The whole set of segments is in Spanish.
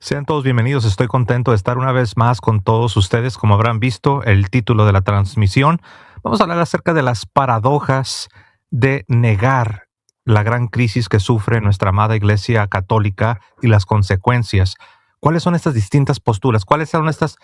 Sean todos bienvenidos. Estoy contento de estar una vez más con todos ustedes. Como habrán visto, el título de la transmisión, vamos a hablar acerca de las paradojas de negar la gran crisis que sufre nuestra amada Iglesia Católica y las consecuencias. ¿Cuáles son estas distintas posturas? ¿Cuáles son estas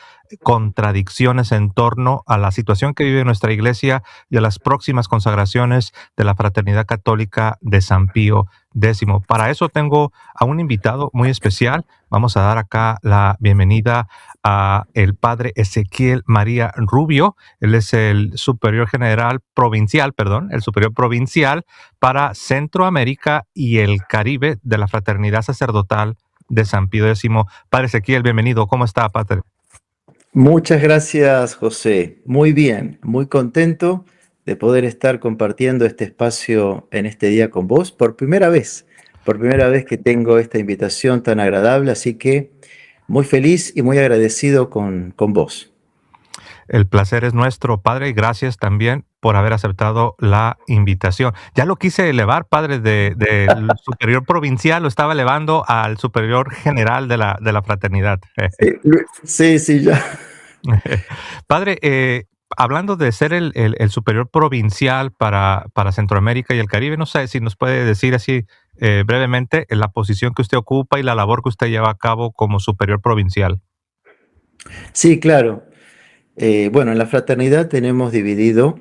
contradicciones en torno a la situación que vive nuestra Iglesia y a las próximas consagraciones de la Fraternidad Católica de San Pío X? Para eso tengo a un invitado muy especial. Vamos a dar acá la bienvenida a el padre Ezequiel María Rubio. Él es el superior provincial para Centroamérica y el Caribe de la Fraternidad Sacerdotal de San Pío X. Padre Ezequiel, bienvenido. ¿Cómo está, padre? Muchas gracias, José. Muy bien, muy contento de poder estar compartiendo este espacio en este día con vos por primera vez que tengo esta invitación tan agradable, así que muy feliz y muy agradecido con vos. El placer es nuestro, padre, y gracias también por haber aceptado la invitación. Ya lo quise elevar, padre, del superior provincial, lo estaba elevando al superior general de la fraternidad. Sí, ya. Padre, hablando de ser el superior provincial para Centroamérica y el Caribe, no sé si nos puede decir así brevemente la posición que usted ocupa y la labor que usted lleva a cabo como superior provincial. Sí, claro. Bueno, en la fraternidad tenemos dividido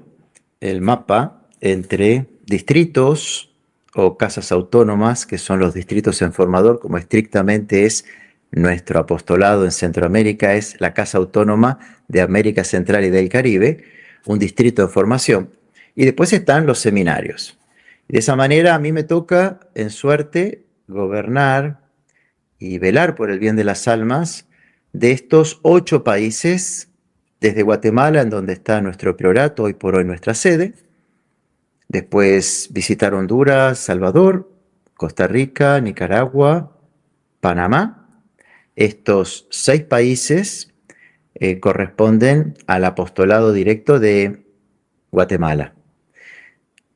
el mapa entre distritos o casas autónomas, que son los distritos en formador, como estrictamente es nuestro apostolado en Centroamérica, es la Casa Autónoma de América Central y del Caribe, un distrito en formación. Y después están los seminarios. De esa manera a mí me toca, en suerte, gobernar y velar por el bien de las almas de estos 8 países, desde Guatemala, en donde está nuestro priorato, hoy por hoy nuestra sede, después visitar Honduras, Salvador, Costa Rica, Nicaragua, Panamá. Estos 6 países corresponden al apostolado directo de Guatemala.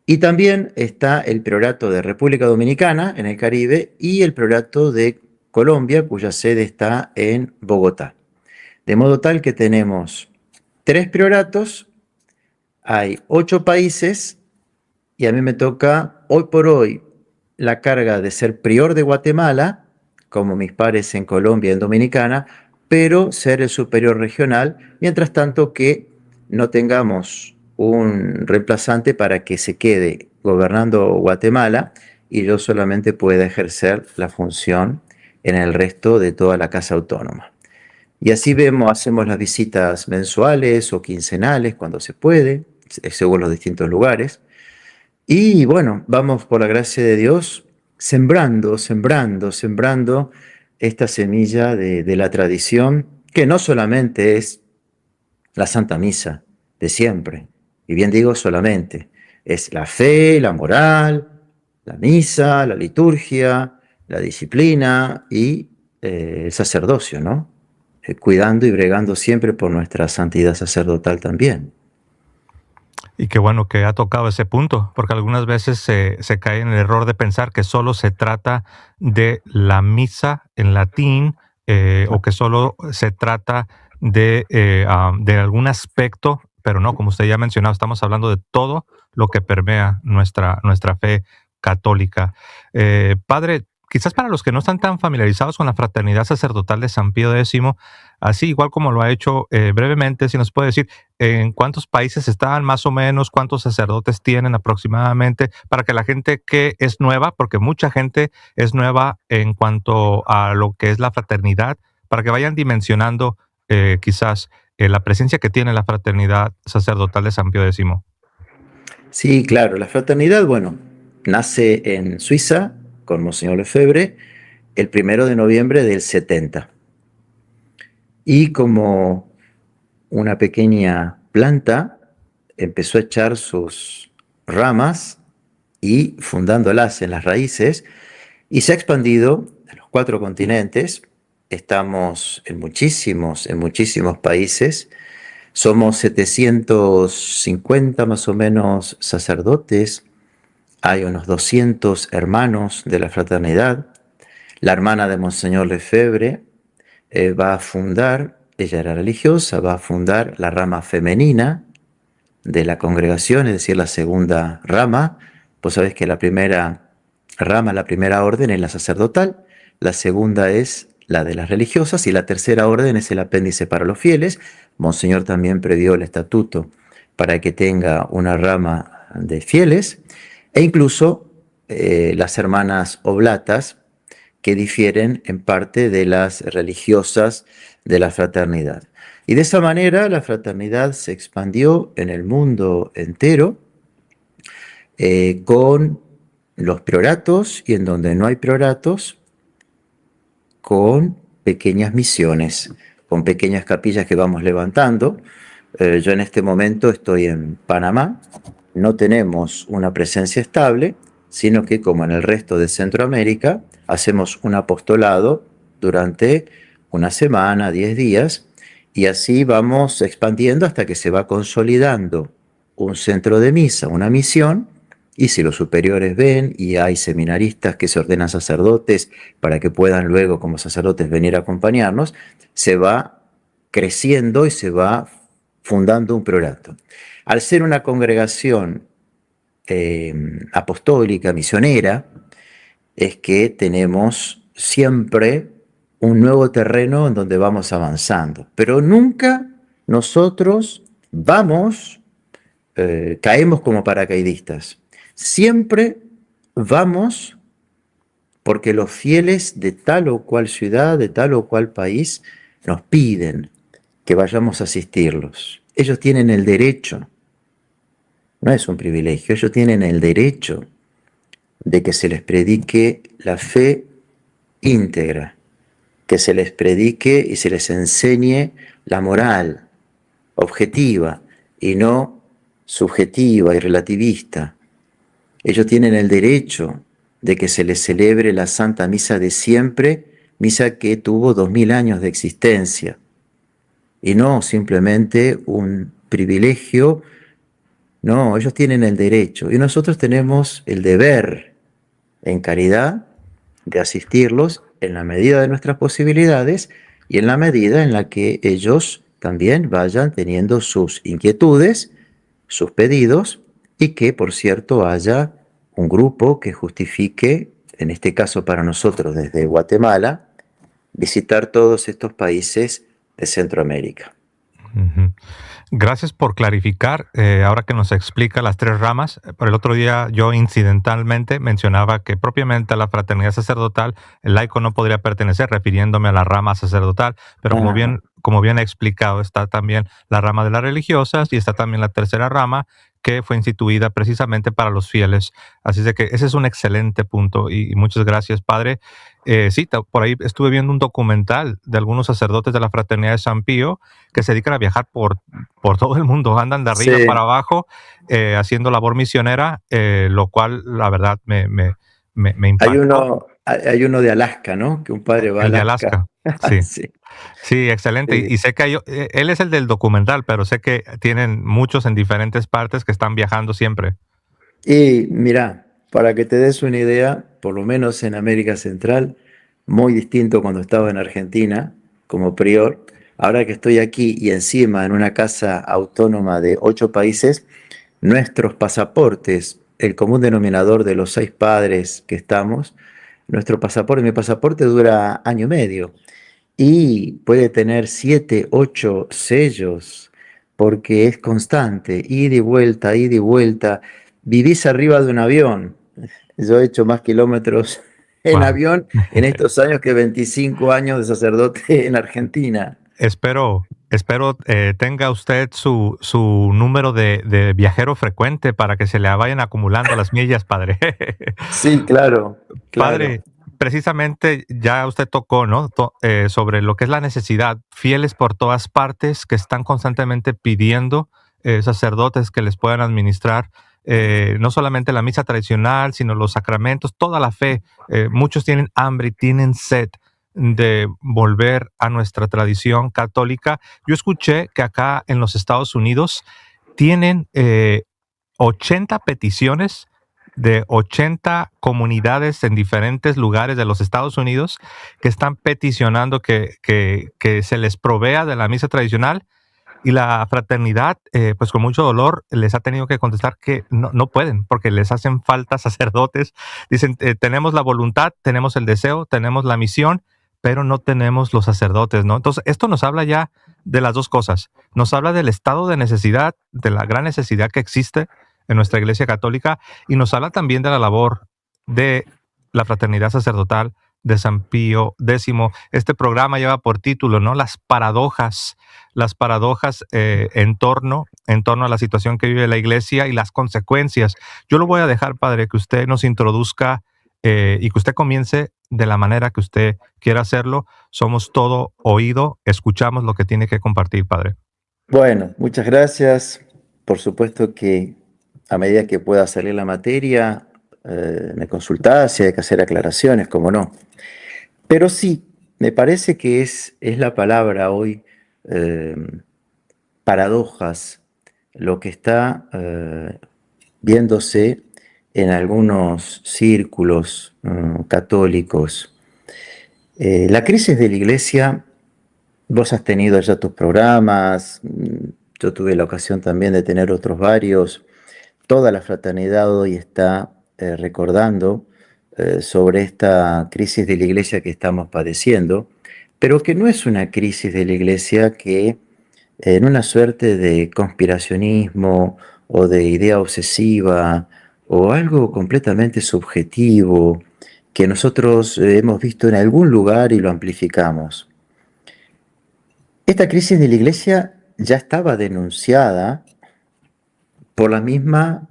Y también está el priorato de República Dominicana en el Caribe y el priorato de Colombia, cuya sede está en Bogotá. De modo tal que tenemos 3 prioratos, hay 8 países y a mí me toca hoy por hoy la carga de ser prior de Guatemala, como mis pares en Colombia y en Dominicana, pero ser el superior regional, mientras tanto que no tengamos un reemplazante para que se quede gobernando Guatemala y yo solamente pueda ejercer la función en el resto de toda la casa autónoma. Y así hacemos las visitas mensuales o quincenales cuando se puede, según los distintos lugares. Y bueno, vamos por la gracia de Dios sembrando esta semilla de la tradición, que no solamente es la Santa Misa de siempre, y bien digo solamente, es la fe, la moral, la misa, la liturgia, la disciplina y el sacerdocio, ¿no? Cuidando y bregando siempre por nuestra santidad sacerdotal también. Y qué bueno que ha tocado ese punto, porque algunas veces se cae en el error de pensar que solo se trata de la misa en latín o que solo se trata de algún aspecto, pero no, como usted ya ha mencionado, estamos hablando de todo lo que permea nuestra fe católica. Padre, quizás para los que no están tan familiarizados con la fraternidad sacerdotal de San Pío X, así igual como lo ha hecho brevemente, si nos puede decir en cuántos países están más o menos, cuántos sacerdotes tienen aproximadamente, para que la gente que es nueva, porque mucha gente es nueva en cuanto a lo que es la fraternidad, para que vayan dimensionando quizás la presencia que tiene la fraternidad sacerdotal de San Pío X. Sí, claro, la fraternidad, bueno, nace en Suiza con Monseñor Lefebvre el 1 de noviembre del 70. Y como una pequeña planta empezó a echar sus ramas y fundándolas en las raíces y se ha expandido en los 4 continentes. Estamos en muchísimos países. Somos 750 más o menos sacerdotes. Hay unos 200 hermanos de la fraternidad. La hermana de Monseñor Lefebvre, va a fundar, ella era religiosa, va a fundar la rama femenina de la congregación, es decir, la segunda rama. Vos sabés que la primera rama, la primera orden es la sacerdotal, la segunda es la de las religiosas y la tercera orden es el apéndice para los fieles. Monseñor también previó el estatuto para que tenga una rama de fieles e incluso las hermanas oblatas que difieren en parte de las religiosas de la fraternidad. Y de esa manera la fraternidad se expandió en el mundo entero con los prioratos y en donde no hay prioratos, con pequeñas misiones, con pequeñas capillas que vamos levantando. Yo en este momento estoy en Panamá, no tenemos una presencia estable, sino que como en el resto de Centroamérica, hacemos un apostolado durante una semana, 10 días, y así vamos expandiendo hasta que se va consolidando un centro de misa, una misión, y si los superiores ven y hay seminaristas que se ordenan sacerdotes para que puedan luego como sacerdotes venir a acompañarnos, se va creciendo y se va fundando un priorato. Al ser una congregación apostólica, misionera, es que tenemos siempre un nuevo terreno en donde vamos avanzando, pero nunca nosotros vamos, caemos como paracaidistas. Siempre vamos porque los fieles de tal o cual ciudad, de tal o cual país, nos piden que vayamos a asistirlos. Ellos tienen el derecho, no es un privilegio, ellos tienen el derecho de que se les predique la fe íntegra, que se les predique y se les enseñe la moral objetiva y no subjetiva y relativista. Ellos tienen el derecho de que se les celebre la Santa Misa de siempre, misa que tuvo 2000 años de existencia, y no simplemente un privilegio. No, ellos tienen el derecho y nosotros tenemos el deber, en caridad, de asistirlos en la medida de nuestras posibilidades y en la medida en la que ellos también vayan teniendo sus inquietudes, sus pedidos, y que, por cierto, haya un grupo que justifique, en este caso para nosotros desde Guatemala, visitar todos estos países de Centroamérica. Ujú. Gracias por clarificar, ahora que nos explica las tres ramas. Por el otro día yo incidentalmente mencionaba que propiamente a la fraternidad sacerdotal el laico no podría pertenecer, refiriéndome a la rama sacerdotal, pero Ah, como bien he explicado, está también la rama de las religiosas y está también la tercera rama que fue instituida precisamente para los fieles. Así es de que ese es un excelente punto y muchas gracias, Padre. Sí, por ahí estuve viendo un documental de algunos sacerdotes de la fraternidad de San Pío que se dedican a viajar por todo el mundo, andan de arriba para sí, abajo haciendo labor misionera, lo cual la verdad me impactó. hay uno de Alaska, ¿no? Que un padre va a El de Alaska. Alaska, sí, Sí, sí, excelente. sí. Y sé que él es el del documental, pero sé que tienen muchos en diferentes partes que están viajando siempre. Y mira, para que te des una idea, por lo menos en América Central, muy distinto cuando estaba en Argentina como prior, ahora que estoy aquí y encima en una casa autónoma de 8 países, nuestros pasaportes, el común denominador de los 6 padres que estamos, nuestro pasaporte, mi pasaporte dura año y medio y puede tener 7, 8 sellos porque es constante, ida y vuelta, ida y vuelta. Vivís arriba de un avión. Yo he hecho más kilómetros en Wow. avión en estos años que 25 años de sacerdote en Argentina. Espero tenga usted su número de viajero frecuente para que se le vayan acumulando las millas, padre. Sí, claro, claro. Padre, precisamente ya usted tocó, ¿no? Sobre lo que es la necesidad, fieles por todas partes que están constantemente pidiendo sacerdotes que les puedan administrar no solamente la misa tradicional, sino los sacramentos, toda la fe. Muchos tienen hambre y tienen sed de volver a nuestra tradición católica. Yo escuché que acá en los Estados Unidos tienen 80 peticiones de 80 comunidades en diferentes lugares de los Estados Unidos que están peticionando que se les provea de la misa tradicional, y la fraternidad, pues con mucho dolor, les ha tenido que contestar que no pueden, porque les hacen falta sacerdotes. Dicen, tenemos la voluntad, tenemos el deseo, tenemos la misión, pero no tenemos los sacerdotes, ¿no? Entonces, esto nos habla ya de las dos cosas. Nos habla del estado de necesidad, de la gran necesidad que existe en nuestra Iglesia Católica, y nos habla también de la labor de la fraternidad sacerdotal de San Pío X. Este programa lleva por título, ¿no? Las paradojas en torno a la situación que vive la Iglesia y las consecuencias. Yo lo voy a dejar, Padre, que usted nos introduzca y que usted comience de la manera que usted quiera hacerlo. Somos todo oído, escuchamos lo que tiene que compartir, Padre. Bueno, muchas gracias. Por supuesto que a medida que pueda salir la materia, me consultás si hay que hacer aclaraciones, como no. Pero sí, me parece que es la palabra hoy, eh, paradojas, lo que está viéndose en algunos círculos católicos. La crisis de la Iglesia, vos has tenido ya tus programas, yo tuve la ocasión también de tener otros varios. Toda la fraternidad hoy está recordando sobre esta crisis de la Iglesia que estamos padeciendo, pero que no es una crisis de la Iglesia que en una suerte de conspiracionismo o de idea obsesiva o algo completamente subjetivo que nosotros hemos visto en algún lugar y lo amplificamos. Esta crisis de la Iglesia ya estaba denunciada por la misma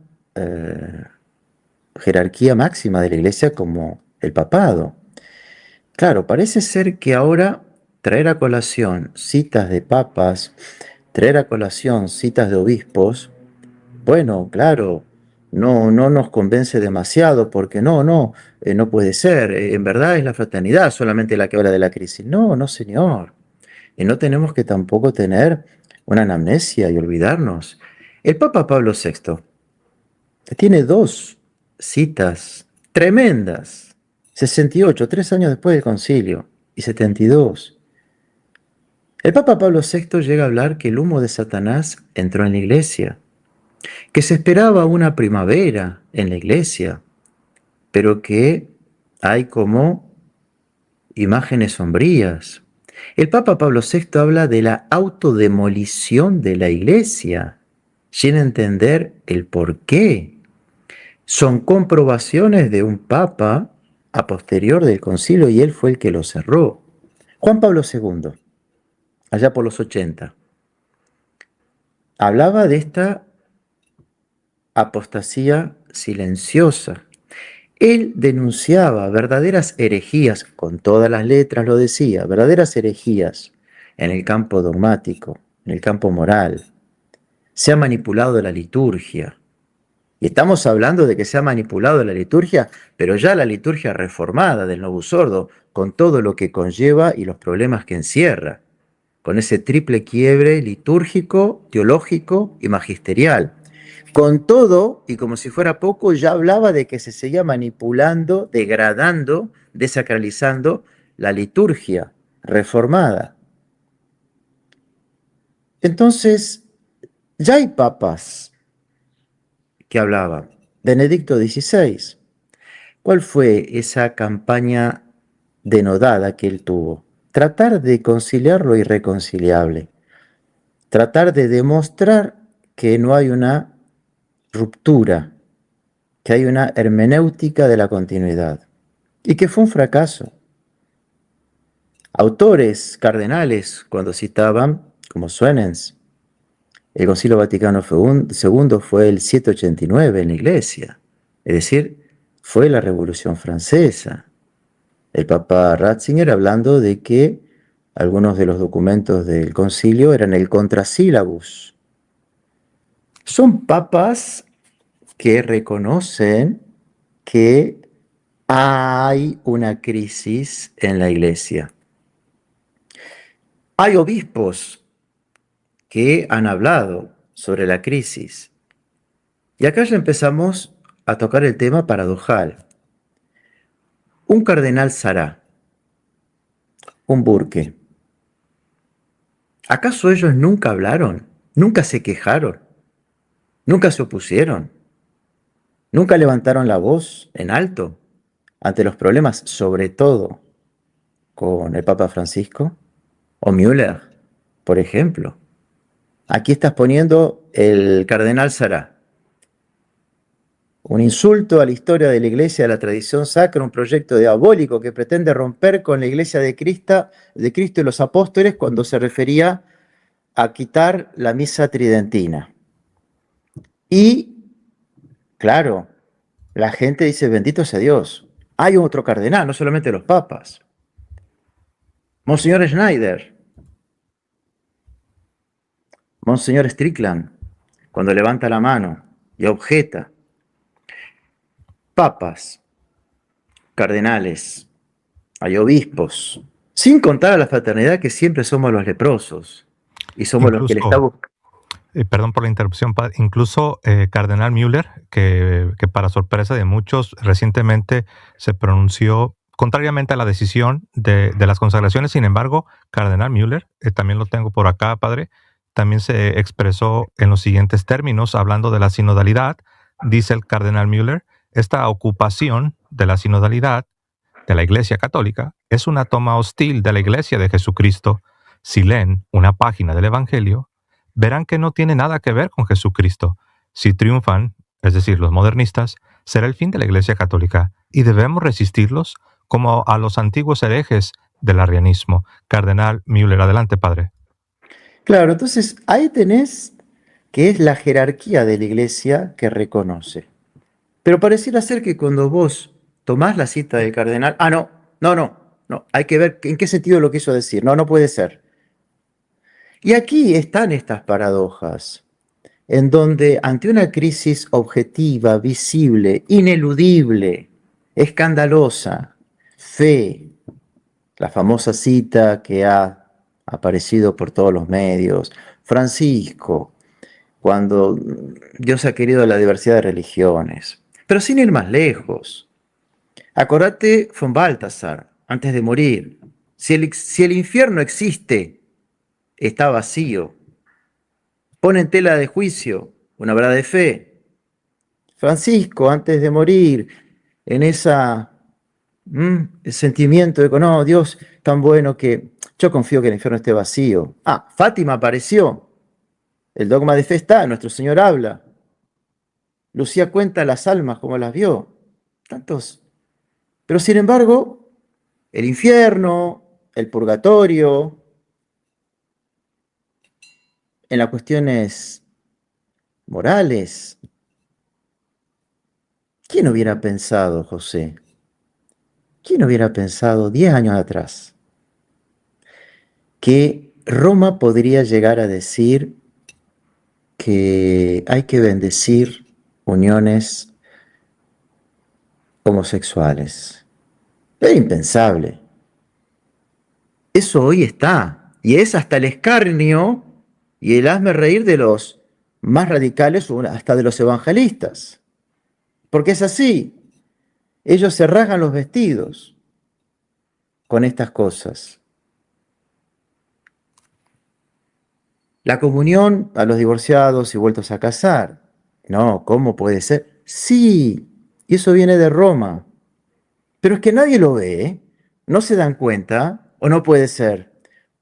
jerarquía máxima de la Iglesia como el papado. Claro, parece ser que ahora traer a colación citas de papas, traer a colación citas de obispos, bueno, claro, no nos convence demasiado porque no puede ser. En verdad es la fraternidad solamente la que habla de la crisis. No, señor. Y no tenemos que tampoco tener una anamnesia y olvidarnos. El Papa Pablo VI tiene dos citas tremendas, 68, 3 años después del concilio, y 72. El Papa Pablo VI llega a hablar que el humo de Satanás entró en la iglesia, que se esperaba una primavera en la iglesia, pero que hay como imágenes sombrías. El Papa Pablo VI habla de la autodemolición de la iglesia, sin entender el por qué. Son comprobaciones de un papa a posterior del concilio y él fue el que lo cerró. Juan Pablo II, allá por los 80, hablaba de esta apostasía silenciosa. Él denunciaba verdaderas herejías, con todas las letras lo decía, verdaderas herejías en el campo dogmático, en el campo moral. Se ha manipulado la liturgia. Y estamos hablando de que se ha manipulado la liturgia, pero ya la liturgia reformada del Novus Ordo, con todo lo que conlleva y los problemas que encierra, con ese triple quiebre litúrgico, teológico y magisterial. Con todo, y como si fuera poco, ya hablaba de que se seguía manipulando, degradando, desacralizando la liturgia reformada. Entonces, ya hay papas que hablaban. Benedicto XVI. ¿Cuál fue esa campaña denodada que él tuvo? Tratar de conciliar lo irreconciliable. Tratar de demostrar que no hay una ruptura, que hay una hermenéutica de la continuidad. Y que fue un fracaso. Autores cardenales, cuando citaban, como Suenens, el Concilio Vaticano II fue el 789 en la Iglesia, es decir, fue la Revolución Francesa. El Papa Ratzinger hablando de que algunos de los documentos del concilio eran el contrasílabus. Son papas que reconocen que hay una crisis en la Iglesia. Hay obispos que han hablado sobre la crisis. Y acá ya empezamos a tocar el tema paradojal. Un cardenal Sará, un Burke. ¿Acaso ellos nunca hablaron? ¿Nunca se quejaron? ¿Nunca se opusieron? ¿Nunca levantaron la voz en alto ante los problemas, sobre todo con el Papa Francisco? ¿O Müller, por ejemplo? Aquí estás poniendo el cardenal Sará. Un insulto a la historia de la Iglesia, de la tradición sacra, un proyecto diabólico que pretende romper con la Iglesia de Cristo y los apóstoles cuando se refería a quitar la misa tridentina. Y, claro, la gente dice, bendito sea Dios, hay otro cardenal, no solamente los papas. Monseñor Schneider, Monseñor Strickland, cuando levanta la mano y objeta, papas, cardenales, hay obispos, sin contar a la fraternidad que siempre somos los leprosos y somos los que le está buscando. Perdón por la interrupción, padre. Incluso Cardenal Müller, que para sorpresa de muchos recientemente se pronunció contrariamente a la decisión de las consagraciones. Sin embargo, Cardenal Müller, también lo tengo por acá, padre, también se expresó en los siguientes términos, hablando de la sinodalidad. Dice el Cardenal Müller, esta ocupación de la sinodalidad de la Iglesia Católica es una toma hostil de la Iglesia de Jesucristo. Si leen una página del Evangelio, verán que no tiene nada que ver con Jesucristo. Si triunfan, es decir, los modernistas, será el fin de la Iglesia Católica y debemos resistirlos como a los antiguos herejes del arrianismo. Cardenal Müller, adelante, padre. Claro, entonces ahí tenés que es la jerarquía de la Iglesia que reconoce. Pero pareciera ser que cuando vos tomás la cita del cardenal, no, hay que ver en qué sentido lo quiso decir, no puede ser. Y aquí están estas paradojas, en donde ante una crisis objetiva, visible, ineludible, escandalosa, fe, la famosa cita que ha aparecido por todos los medios, Francisco, cuando Dios ha querido la diversidad de religiones, pero sin ir más lejos. Acordate von Balthasar, antes de morir, si el infierno existe, está vacío. Pone en tela de juicio una verdad de fe. Francisco, antes de morir, en ese sentimiento de que no, Dios tan bueno que yo confío que el infierno esté vacío. Fátima apareció. El dogma de fe está, nuestro Señor habla. Lucía cuenta las almas como las vio. Tantos. Pero sin embargo, el infierno, el purgatorio, en las cuestiones morales, ¿quién hubiera pensado, José? ¿Quién hubiera pensado 10 años atrás que Roma podría llegar a decir que hay que bendecir uniones homosexuales? Era impensable. Eso hoy está, y es hasta el escarnio y el hazme reír de los más radicales o hasta de los evangelistas. Porque es así. Ellos se rasgan los vestidos con estas cosas. La comunión a los divorciados y vueltos a casar. No, ¿cómo puede ser? Sí, y eso viene de Roma. Pero es que nadie lo ve, ¿eh? No se dan cuenta, o no puede ser.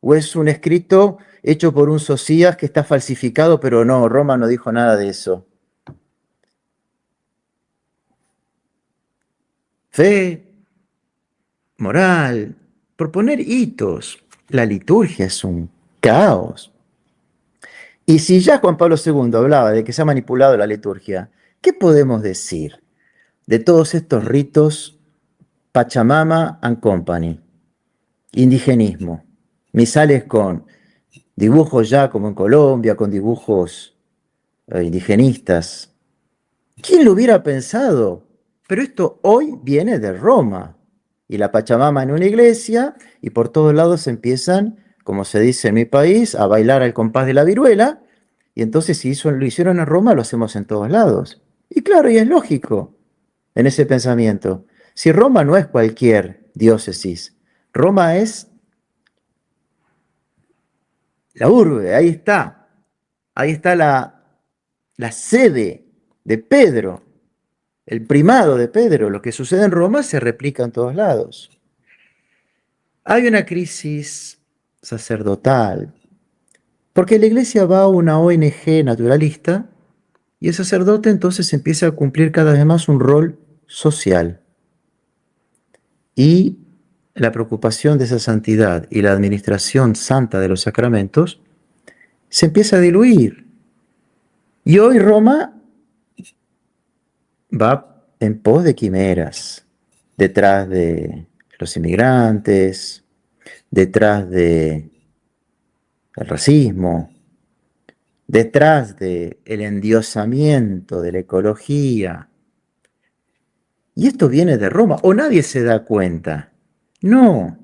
O es un escrito hecho por un Socias que está falsificado, pero no, Roma no dijo nada de eso. Fe, moral, proponer hitos. La liturgia es un caos. Y si ya Juan Pablo II hablaba de que se ha manipulado la liturgia, ¿qué podemos decir de todos estos ritos Pachamama and Company? Indigenismo, misales con dibujos ya como en Colombia, con dibujos indigenistas. ¿Quién lo hubiera pensado? Pero esto hoy viene de Roma. Y la Pachamama en una iglesia, y por todos lados empiezan, como se dice en mi país, a bailar al compás de la viruela. Y entonces si lo hicieron en Roma, lo hacemos en todos lados. Y claro, y es lógico. en ese pensamiento. Si Roma no es cualquier diócesis, Roma es la urbe, ahí está la sede de Pedro, el primado de Pedro. Lo que sucede en Roma se replica en todos lados. Hay una crisis sacerdotal, porque la iglesia va a una ONG naturalista y el sacerdote entonces empieza a cumplir cada vez más un rol social. Y la preocupación de esa santidad y la administración santa de los sacramentos se empieza a diluir. Y hoy Roma va en pos de quimeras, detrás de los inmigrantes, detrás del racismo, detrás del endiosamiento de la ecología. Y esto viene de Roma, o nadie se da cuenta. No.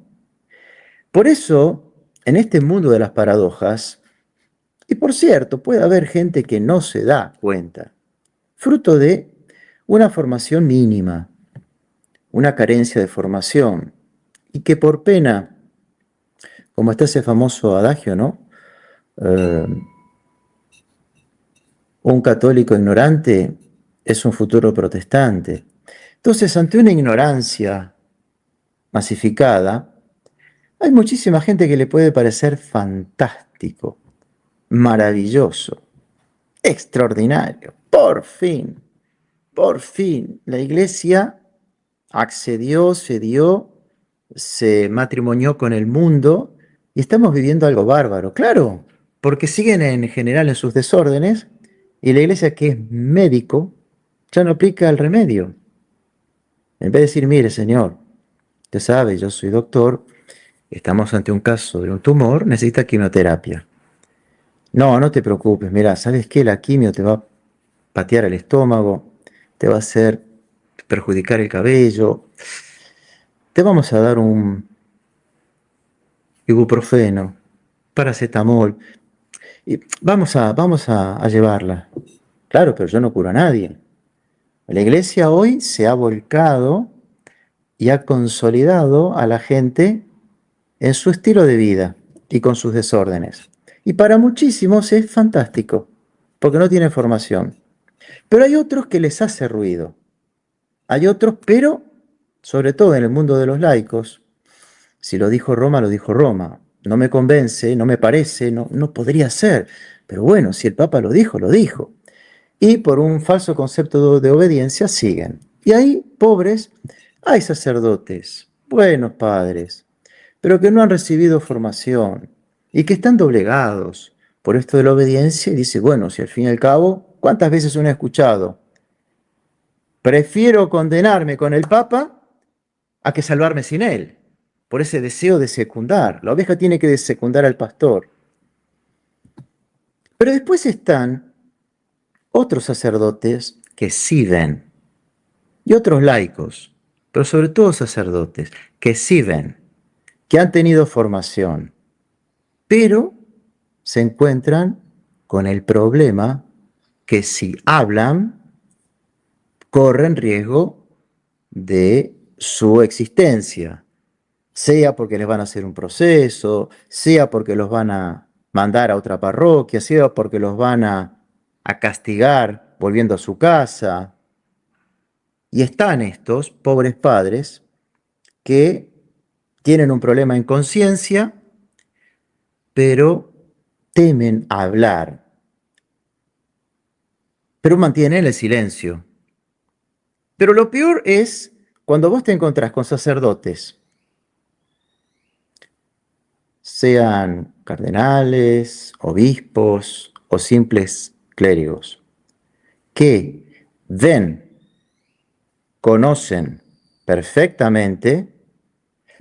Por eso, en este mundo de las paradojas, y por cierto, puede haber gente que no se da cuenta, fruto de una formación mínima, una carencia de formación, y que por pena, como está ese famoso adagio, ¿no? Un católico ignorante es un futuro protestante. Entonces, ante una ignorancia masificada, hay muchísima gente que le puede parecer fantástico, maravilloso, extraordinario. Por fin, la iglesia accedió, cedió, se matrimonió con el mundo y estamos viviendo algo bárbaro. Claro, porque siguen en general en sus desórdenes y la iglesia, que es médico, ya no aplica el remedio. En vez de decir, mire señor, usted sabe, yo soy doctor, estamos ante un caso de un tumor, necesita quimioterapia. No, no te preocupes, mira, ¿sabes qué? La quimio te va a patear el estómago, te va a hacer perjudicar el cabello, te vamos a dar un ibuprofeno, paracetamol, y vamos a llevarla. Claro, pero yo no curo a nadie. La iglesia hoy se ha volcado y ha consolidado a la gente en su estilo de vida y con sus desórdenes. Y para muchísimos es fantástico, porque no tienen formación. Pero hay otros que les hace ruido. Hay otros, pero sobre todo en el mundo de los laicos, si lo dijo Roma, lo dijo Roma. No me convence, no me parece, no podría ser. Pero bueno, si el Papa lo dijo, lo dijo. Y por un falso concepto de obediencia siguen. Y ahí, pobres, hay sacerdotes, buenos padres, pero que no han recibido formación y que están doblegados por esto de la obediencia y dice, bueno, si al fin y al cabo, ¿cuántas veces uno ha escuchado? Prefiero condenarme con el Papa a que salvarme sin él, por ese deseo de secundar. La oveja tiene que secundar al pastor. Pero después están otros sacerdotes que sí ven, y otros laicos, pero sobre todo sacerdotes, que sí ven, que han tenido formación, pero se encuentran con el problema que si hablan, corren riesgo de su existencia, sea porque les van a hacer un proceso, sea porque los van a mandar a otra parroquia, sea porque los van a castigar volviendo a su casa. Y están estos pobres padres que tienen un problema en conciencia, pero temen hablar, pero mantienen el silencio. Pero lo peor es cuando vos te encontrás con sacerdotes, sean cardenales, obispos o simples clérigos, que ven, conocen perfectamente,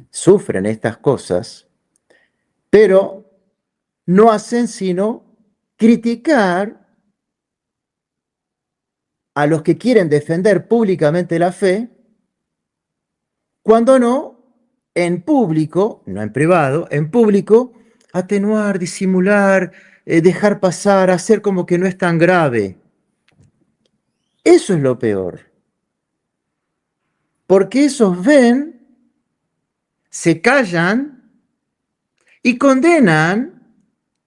sufren estas cosas, pero no hacen sino criticar a los que quieren defender públicamente la fe, cuando no, en público, no en privado, en público, atenuar, disimular, dejar pasar, hacer como que no es tan grave. Eso es lo peor. porque esos ven, se callan y condenan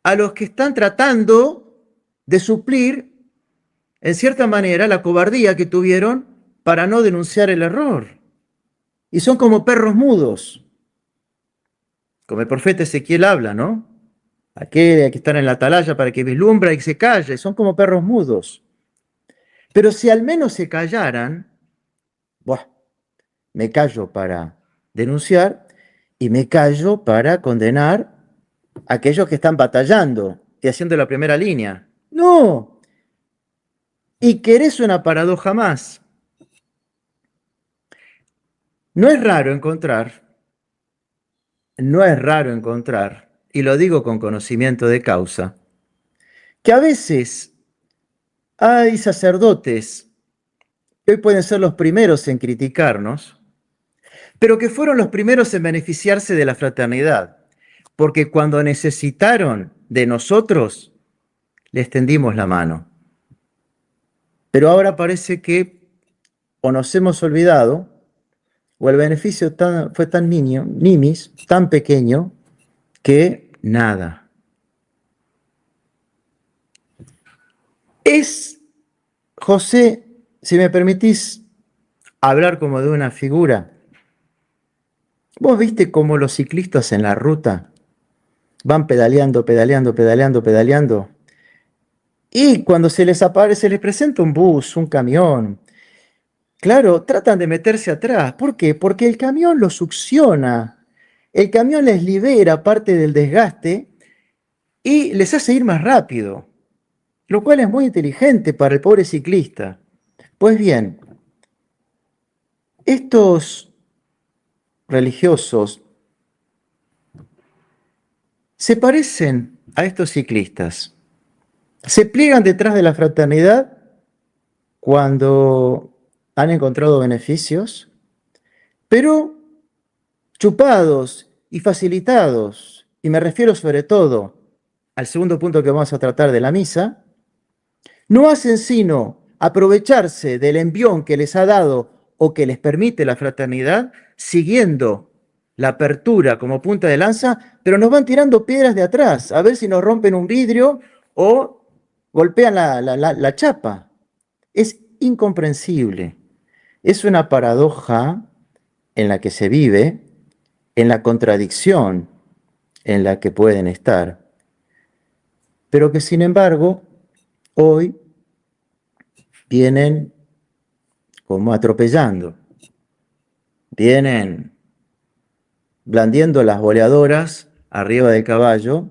a los que están tratando de suplir, en cierta manera, la cobardía que tuvieron para no denunciar el error. Y son como perros mudos, como el profeta Ezequiel habla, ¿no? Aquel que está en la atalaya para que vislumbra y se calle, son como perros mudos. Pero si al menos se callaran, buah, me callo para denunciar y me callo para condenar a aquellos que están batallando y haciendo la primera línea. No. Y querés una paradoja más. No es raro encontrar, y lo digo con conocimiento de causa, que a veces hay sacerdotes que hoy pueden ser los primeros en criticarnos, pero que fueron los primeros en beneficiarse de la fraternidad, porque cuando necesitaron de nosotros, les tendimos la mano. Pero ahora parece que o nos hemos olvidado, o el beneficio fue tan nimis, tan pequeño, que nada. Es, José, si me permitís hablar como de una figura, vos viste cómo los ciclistas en la ruta van pedaleando, pedaleando, pedaleando, pedaleando, y cuando se les aparece, se les presenta un bus, un camión, claro, tratan de meterse atrás. ¿Por qué? Porque el camión los succiona, el camión les libera parte del desgaste y les hace ir más rápido, lo cual es muy inteligente para el pobre ciclista. Pues bien, estos religiosos se parecen a estos ciclistas. Se pliegan detrás de la fraternidad cuando han encontrado beneficios, pero chupados y facilitados, y me refiero sobre todo al segundo punto que vamos a tratar de la misa, no hacen sino aprovecharse del envión que les ha dado o que les permite la fraternidad, siguiendo la apertura como punta de lanza, pero nos van tirando piedras de atrás, a ver si nos rompen un vidrio o golpean la chapa. Es incomprensible. Es una paradoja en la que se vive, en la contradicción en la que pueden estar, pero que sin embargo hoy vienen como atropellando, vienen blandiendo las boleadoras arriba del caballo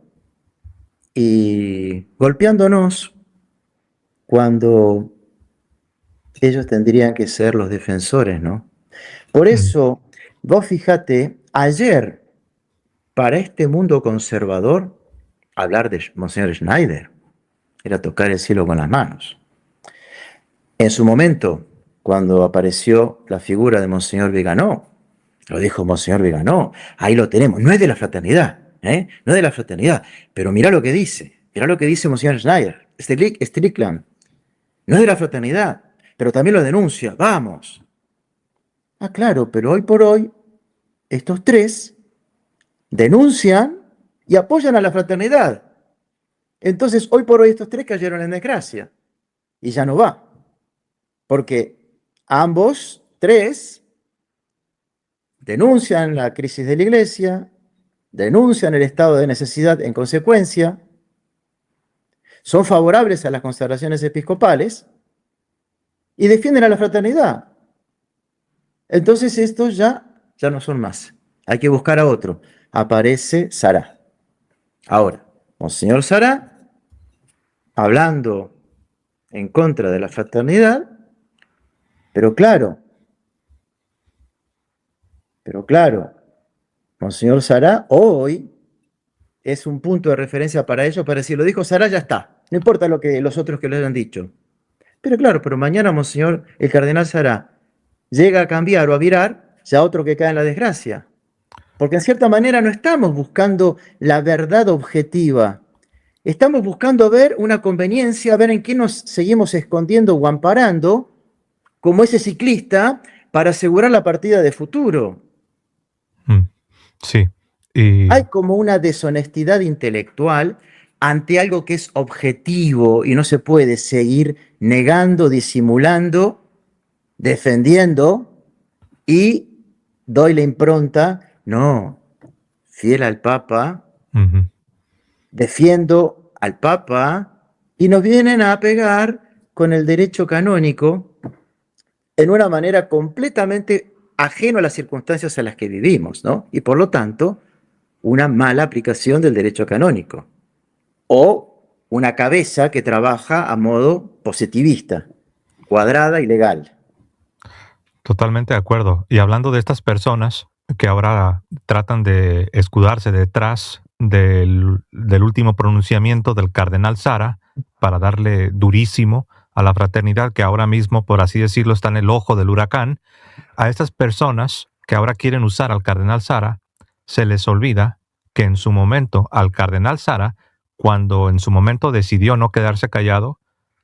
y golpeándonos cuando ellos tendrían que ser los defensores, ¿no? Por eso, vos fíjate, ayer, para este mundo conservador, hablar de Monseñor Schneider era tocar el cielo con las manos. En su momento, cuando apareció la figura de Monseñor Viganó, lo dijo Monseñor Viganó, ahí lo tenemos, no es de la fraternidad, no es de la fraternidad, pero mirá lo que dice Monseñor Schneider, Strickland, no es de la fraternidad, pero también lo denuncia, vamos. Ah, claro, pero hoy por hoy, estos tres denuncian y apoyan a la fraternidad. Entonces, hoy por hoy estos tres cayeron en desgracia y ya no va, porque ambos tres denuncian la crisis de la iglesia, denuncian el estado de necesidad en consecuencia, son favorables a las consagraciones episcopales y defienden a la fraternidad. Entonces estos ya no son más. Hay que buscar a otro. Aparece Sará. Ahora, Monseñor Sará, hablando en contra de la fraternidad, pero claro, Monseñor Sará hoy es un punto de referencia para ellos, para decir, lo dijo Sará, ya está. No importa lo que los otros que lo hayan dicho. Pero claro, pero mañana Monseñor, el cardenal Sará, llega a cambiar o a virar, ya otro que cae en la desgracia. Porque en cierta manera no estamos buscando la verdad objetiva. Estamos buscando ver una conveniencia, ver en qué nos seguimos escondiendo o amparando, como ese ciclista para asegurar la partida de futuro. Sí. Y Hay como una deshonestidad intelectual ante algo que es objetivo y no se puede seguir negando, disimulando, defendiendo y doy la impronta, no, fiel al Papa, ujú, defiendo al Papa y nos vienen a pegar con el derecho canónico en una manera completamente ajeno a las circunstancias a las que vivimos, ¿no? Y por lo tanto, una mala aplicación del derecho canónico o una cabeza que trabaja a modo positivista, cuadrada y legal. totalmente de acuerdo. Y hablando de estas personas que ahora tratan de escudarse detrás del último pronunciamiento del cardenal Sara para darle durísimo a la fraternidad que ahora mismo, por así decirlo, está en el ojo del huracán, a estas personas que ahora quieren usar al cardenal Sara, se les olvida que en su momento al cardenal Sara, cuando en su momento decidió no quedarse callado,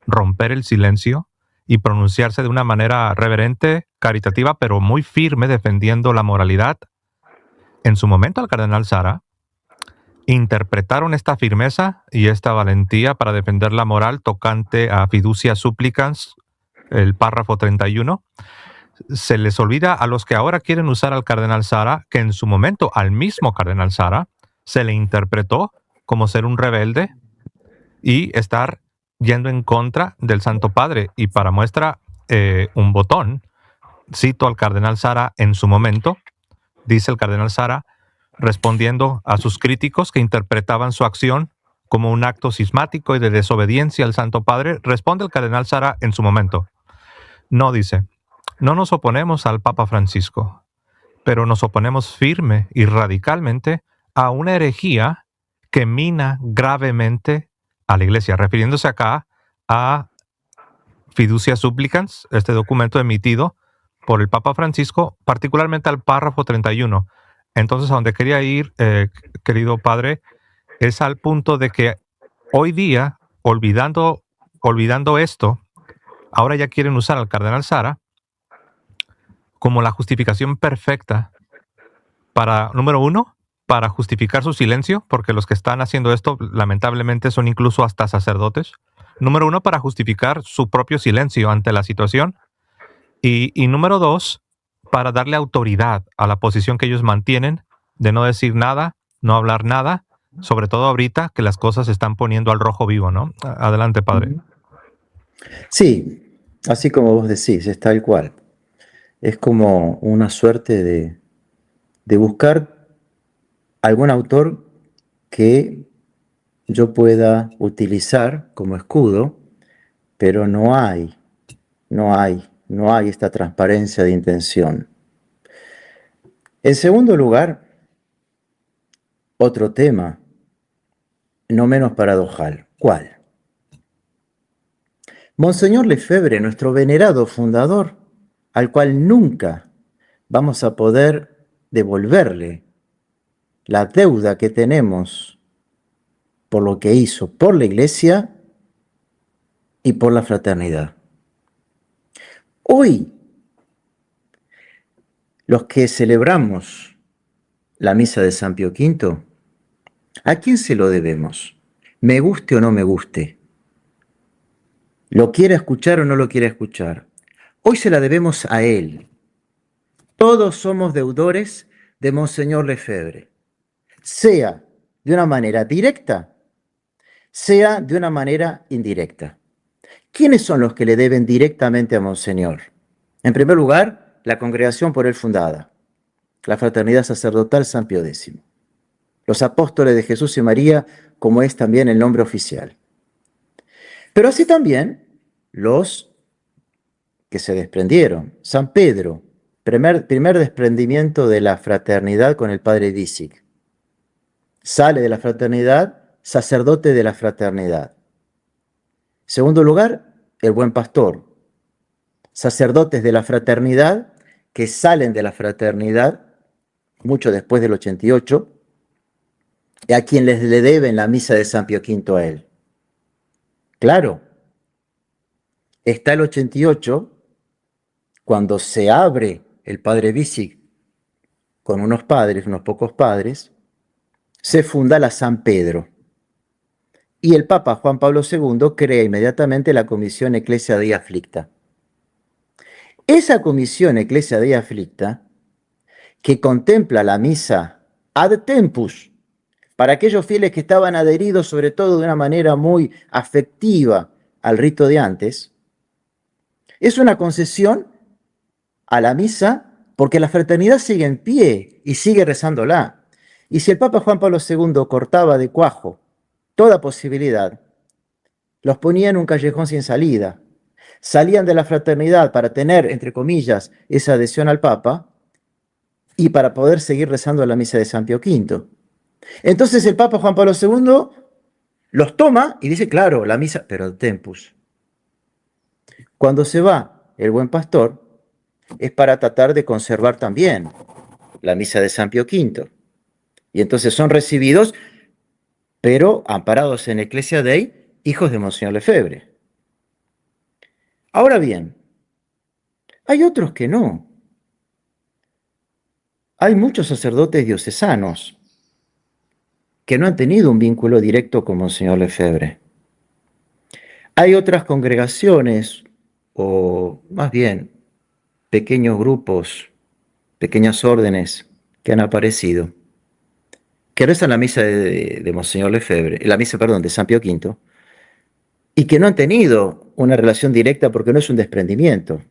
romper el silencio y pronunciarse de una manera reverente, caritativa, pero muy firme, defendiendo la moralidad, en su momento al cardenal Sara interpretaron esta firmeza y esta valentía para defender la moral tocante a fiducia supplicans, el párrafo 31. Se les olvida a los que ahora quieren usar al cardenal Sara que en su momento al mismo cardenal Sara se le interpretó como ser un rebelde y estar yendo en contra del Santo Padre. Y para muestra un botón, cito al cardenal Sara en su momento, dice el cardenal Sara, respondiendo a sus críticos que interpretaban su acción como un acto cismático y de desobediencia al Santo Padre, responde el cardenal Sara en su momento. No, dice, no nos oponemos al Papa Francisco, pero nos oponemos firme y radicalmente a una herejía que mina gravemente a la Iglesia, refiriéndose acá a Fiducia Supplicans, este documento emitido por el Papa Francisco, particularmente al párrafo 31. Entonces, a donde quería ir, querido padre, es al punto de que hoy día, olvidando esto, ahora ya quieren usar al cardenal Sara como la justificación perfecta para, número uno, para justificar su silencio, porque los que están haciendo esto lamentablemente son incluso hasta sacerdotes. Número uno, para justificar su propio silencio ante la situación. Y número dos, para darle autoridad a la posición que ellos mantienen de no decir nada, no hablar nada, sobre todo ahorita que las cosas se están poniendo al rojo vivo, ¿no? Adelante, padre. Sí, así como vos decís, es tal cual. Es como una suerte de buscar algún autor que yo pueda utilizar como escudo, pero no hay esta transparencia de intención. En segundo lugar, otro tema, no menos paradojal. ¿Cuál? Monseñor Lefebvre, nuestro venerado fundador, al cual nunca vamos a poder devolverle la deuda que tenemos por lo que hizo por la Iglesia y por la fraternidad. Hoy, los que celebramos la misa de San Pío V, ¿a quién se lo debemos? Me guste o no me guste. ¿Lo quiere escuchar o no lo quiere escuchar? Hoy se la debemos a él. Todos somos deudores de Monseñor Lefebvre, sea de una manera directa, sea de una manera indirecta. ¿Quiénes son los que le deben directamente a Monseñor? En primer lugar, la congregación por él fundada, la Fraternidad Sacerdotal San Pío X, los apóstoles de Jesús y María, como es también el nombre oficial. Pero así también los que se desprendieron. San Pedro, primer desprendimiento de la fraternidad con el padre Disick. Sale de la fraternidad, sacerdote de la fraternidad. Segundo lugar, el buen pastor. Sacerdotes de la fraternidad que salen de la fraternidad mucho después del 88, y a quien le deben la misa de San Pío V a él. Claro, está el 88 cuando se abre el padre Bicig con unos padres, unos pocos padres, se funda la San Pedro. Y el Papa Juan Pablo II crea inmediatamente la Comisión Ecclesia Dei Afflicta. Esa Comisión Ecclesia Dei Afflicta, que contempla la misa ad tempus, para aquellos fieles que estaban adheridos sobre todo de una manera muy afectiva al rito de antes, es una concesión a la misa porque la fraternidad sigue en pie y sigue rezándola. Y si el Papa Juan Pablo II cortaba de cuajo toda posibilidad, los ponía en un callejón sin salida. Salían de la fraternidad para tener, entre comillas, esa adhesión al Papa y para poder seguir rezando la misa de San Pío V. Entonces el Papa Juan Pablo II los toma y dice, claro, la misa, pero tempus. Cuando se va el buen pastor, es para tratar de conservar también la misa de San Pío V. Y entonces son recibidos, pero amparados en Ecclesia Dei, hijos de Monseñor Lefebvre. Ahora bien, hay otros que no. Hay muchos sacerdotes diocesanos que no han tenido un vínculo directo con Monseñor Lefebvre. Hay otras congregaciones, o más bien pequeños grupos, pequeñas órdenes que han aparecido, que rezan la misa de Monseñor Lefebvre, la misa, perdón, de San Pío V, y que no han tenido una relación directa porque no es un desprendimiento.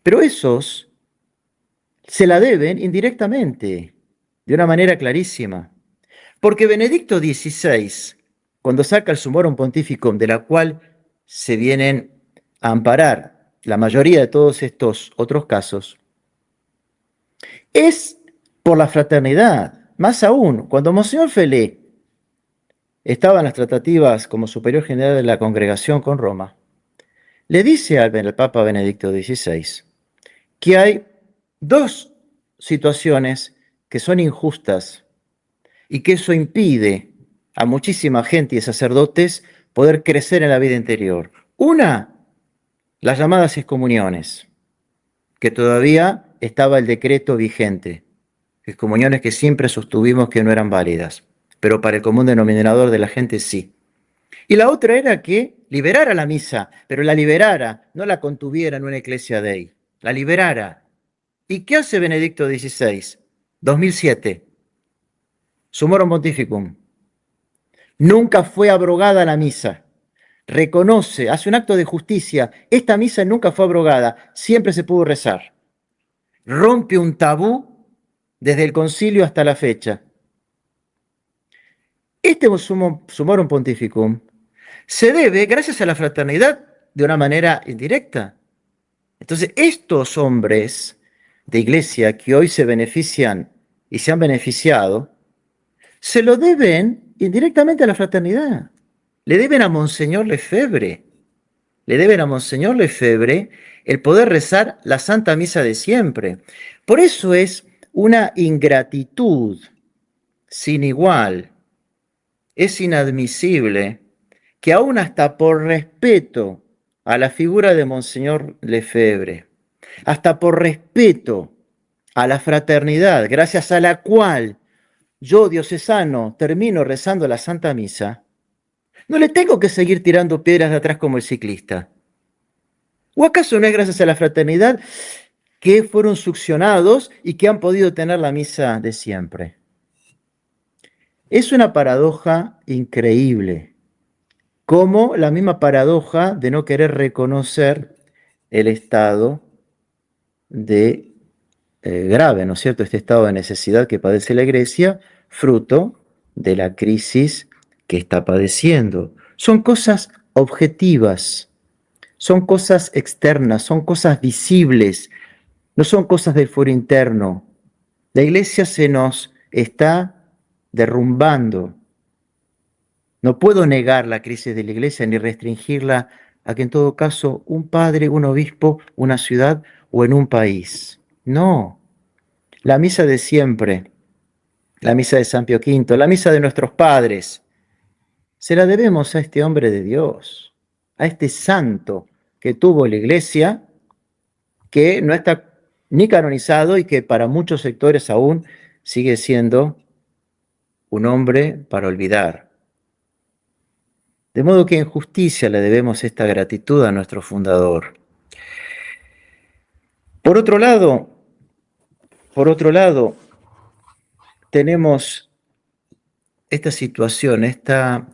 Pero esos se la deben indirectamente, de una manera clarísima. Porque Benedicto XVI, cuando saca el Summorum Pontificum, de la cual se vienen a amparar la mayoría de todos estos otros casos, es por la fraternidad. Más aún, cuando Monseñor Felé estaba en las tratativas como superior general de la congregación con Roma, le dice al Papa Benedicto XVI que hay dos situaciones que son injustas y que eso impide a muchísima gente y sacerdotes poder crecer en la vida interior. Una, las llamadas excomuniones, que todavía estaba el decreto vigente, excomuniones que siempre sostuvimos que no eran válidas, pero para el común denominador de la gente sí. Y la otra era que liberara la misa, pero la liberara, no la contuviera en una Ecclesia Dei, la liberara. ¿Y qué hace Benedicto XVI? 2007. Summorum Pontificum. Nunca fue abrogada la misa. Reconoce, hace un acto de justicia. Esta misa nunca fue abrogada, siempre se pudo rezar. Rompe un tabú desde el concilio hasta la fecha. Este Summorum Pontificum se debe, gracias a la fraternidad, de una manera indirecta. Entonces, estos hombres de iglesia que hoy se benefician y se han beneficiado, se lo deben indirectamente a la fraternidad. Le deben a Monseñor Lefebvre. Le deben a Monseñor Lefebvre el poder rezar la Santa Misa de siempre. Por eso es una ingratitud sin igual. Es inadmisible que aún hasta por respeto a la figura de Monseñor Lefebvre, hasta por respeto a la fraternidad, gracias a la cual yo, diocesano, termino rezando la Santa Misa, no le tengo que seguir tirando piedras de atrás como el ciclista. ¿O acaso no es gracias a la fraternidad que fueron succionados y que han podido tener la misa de siempre? Es una paradoja increíble, como la misma paradoja de no querer reconocer el estado de grave, ¿no es cierto?, este estado de necesidad que padece la Iglesia, fruto de la crisis que está padeciendo. Son cosas objetivas, son cosas externas, son cosas visibles, no son cosas del fuero interno. La Iglesia se nos está derrumbando. No puedo negar la crisis de la Iglesia ni restringirla a que en todo caso un padre, un obispo, una ciudad o en un país. No, la misa de siempre, la misa de San Pío V, la misa de nuestros padres, se la debemos a este hombre de Dios, a este santo que tuvo la Iglesia que no está ni canonizado y que para muchos sectores aún sigue siendo un hombre para olvidar. De modo que en justicia le debemos esta gratitud a nuestro fundador. Por otro lado, tenemos esta situación, esta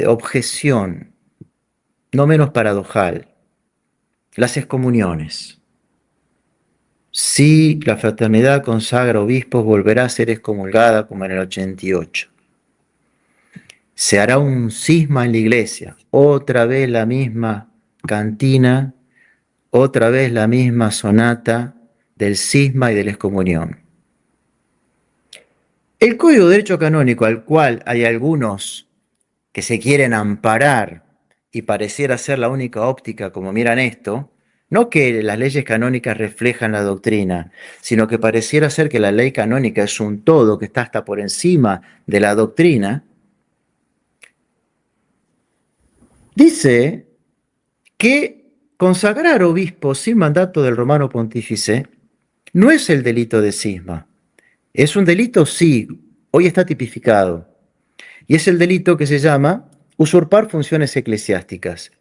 objeción, no menos paradojal, las excomuniones. Si la fraternidad consagra obispos, volverá a ser excomulgada como en el 88. Se hará un cisma en la iglesia, otra vez la misma cantina, otra vez la misma sonata del cisma y de la excomunión. El Código de Derecho Canónico, al cual hay algunos que se quieren amparar y pareciera ser la única óptica como miran esto, no que las leyes canónicas reflejan la doctrina, sino que pareciera ser que la ley canónica es un todo que está hasta por encima de la doctrina, dice que consagrar obispos sin mandato del Romano Pontífice no es el delito de cisma. Es un delito, sí, hoy está tipificado, y es el delito que se llama usurpar funciones eclesiásticas.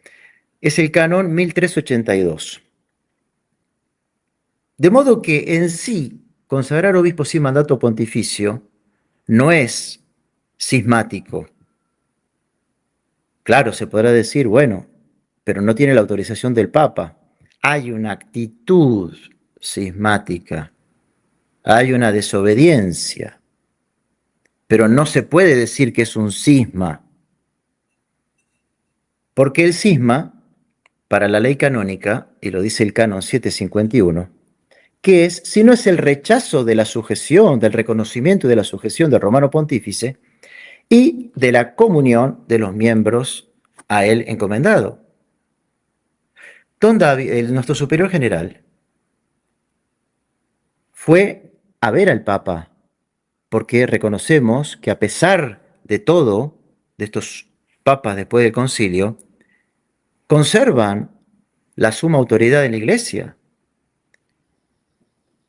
Es el canon 1382. De modo que en sí, consagrar obispos sin mandato pontificio no es cismático. Claro, se podrá decir, bueno, pero no tiene la autorización del Papa. Hay una actitud cismática, hay una desobediencia, pero no se puede decir que es un cisma, porque el cisma, para la ley canónica, y lo dice el canon 751, que es, si no es el rechazo de la sujeción, del reconocimiento de la sujeción del Romano Pontífice y de la comunión de los miembros a él encomendado. Don David, nuestro superior general, fue a ver al Papa, porque reconocemos que a pesar de todo, de estos papas después del concilio, conservan la suma autoridad en la Iglesia.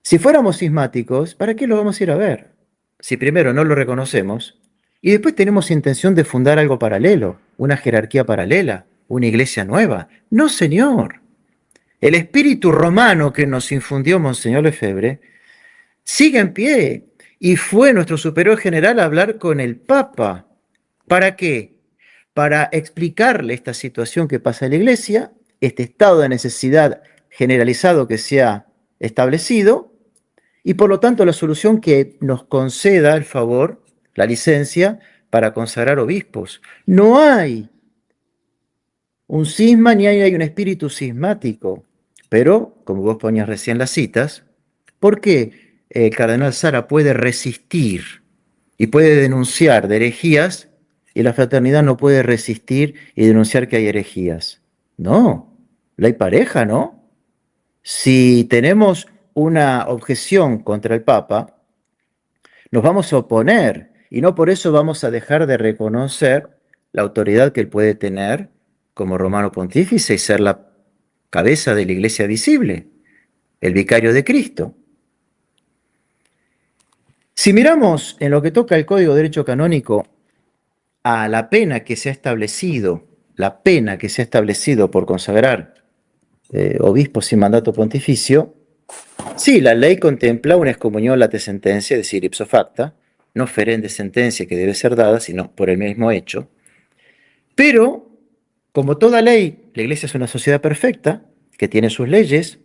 Si fuéramos cismáticos, ¿para qué lo vamos a ir a ver? Si primero no lo reconocemos y después tenemos intención de fundar algo paralelo, una jerarquía paralela, una iglesia nueva. No, señor. El espíritu romano que nos infundió Monseñor Lefebvre sigue en pie y fue nuestro superior general a hablar con el Papa. ¿Para qué? Para explicarle esta situación que pasa en la iglesia, este estado de necesidad generalizado que se ha establecido, y por lo tanto la solución que nos conceda el favor, la licencia, para consagrar obispos. No hay un cisma ni hay un espíritu cismático, pero, como vos ponías recién las citas, ¿por qué el cardenal Sara puede resistir y puede denunciar de herejías y la fraternidad no puede resistir y denunciar que hay herejías? No, la hay pareja, ¿no? Si tenemos una objeción contra el Papa, nos vamos a oponer y no por eso vamos a dejar de reconocer la autoridad que él puede tener como romano pontífice y ser la cabeza de la iglesia visible, el vicario de Cristo. Si miramos en lo que toca el Código de Derecho Canónico a la pena que se ha establecido, por consagrar obispos sin mandato pontificio, sí, la ley contempla una excomunión late sentencia, es decir, ipso facta, no ferende sentencia que debe ser dada, sino por el mismo hecho. Pero, como toda ley, la Iglesia es una sociedad perfecta, que tiene sus leyes,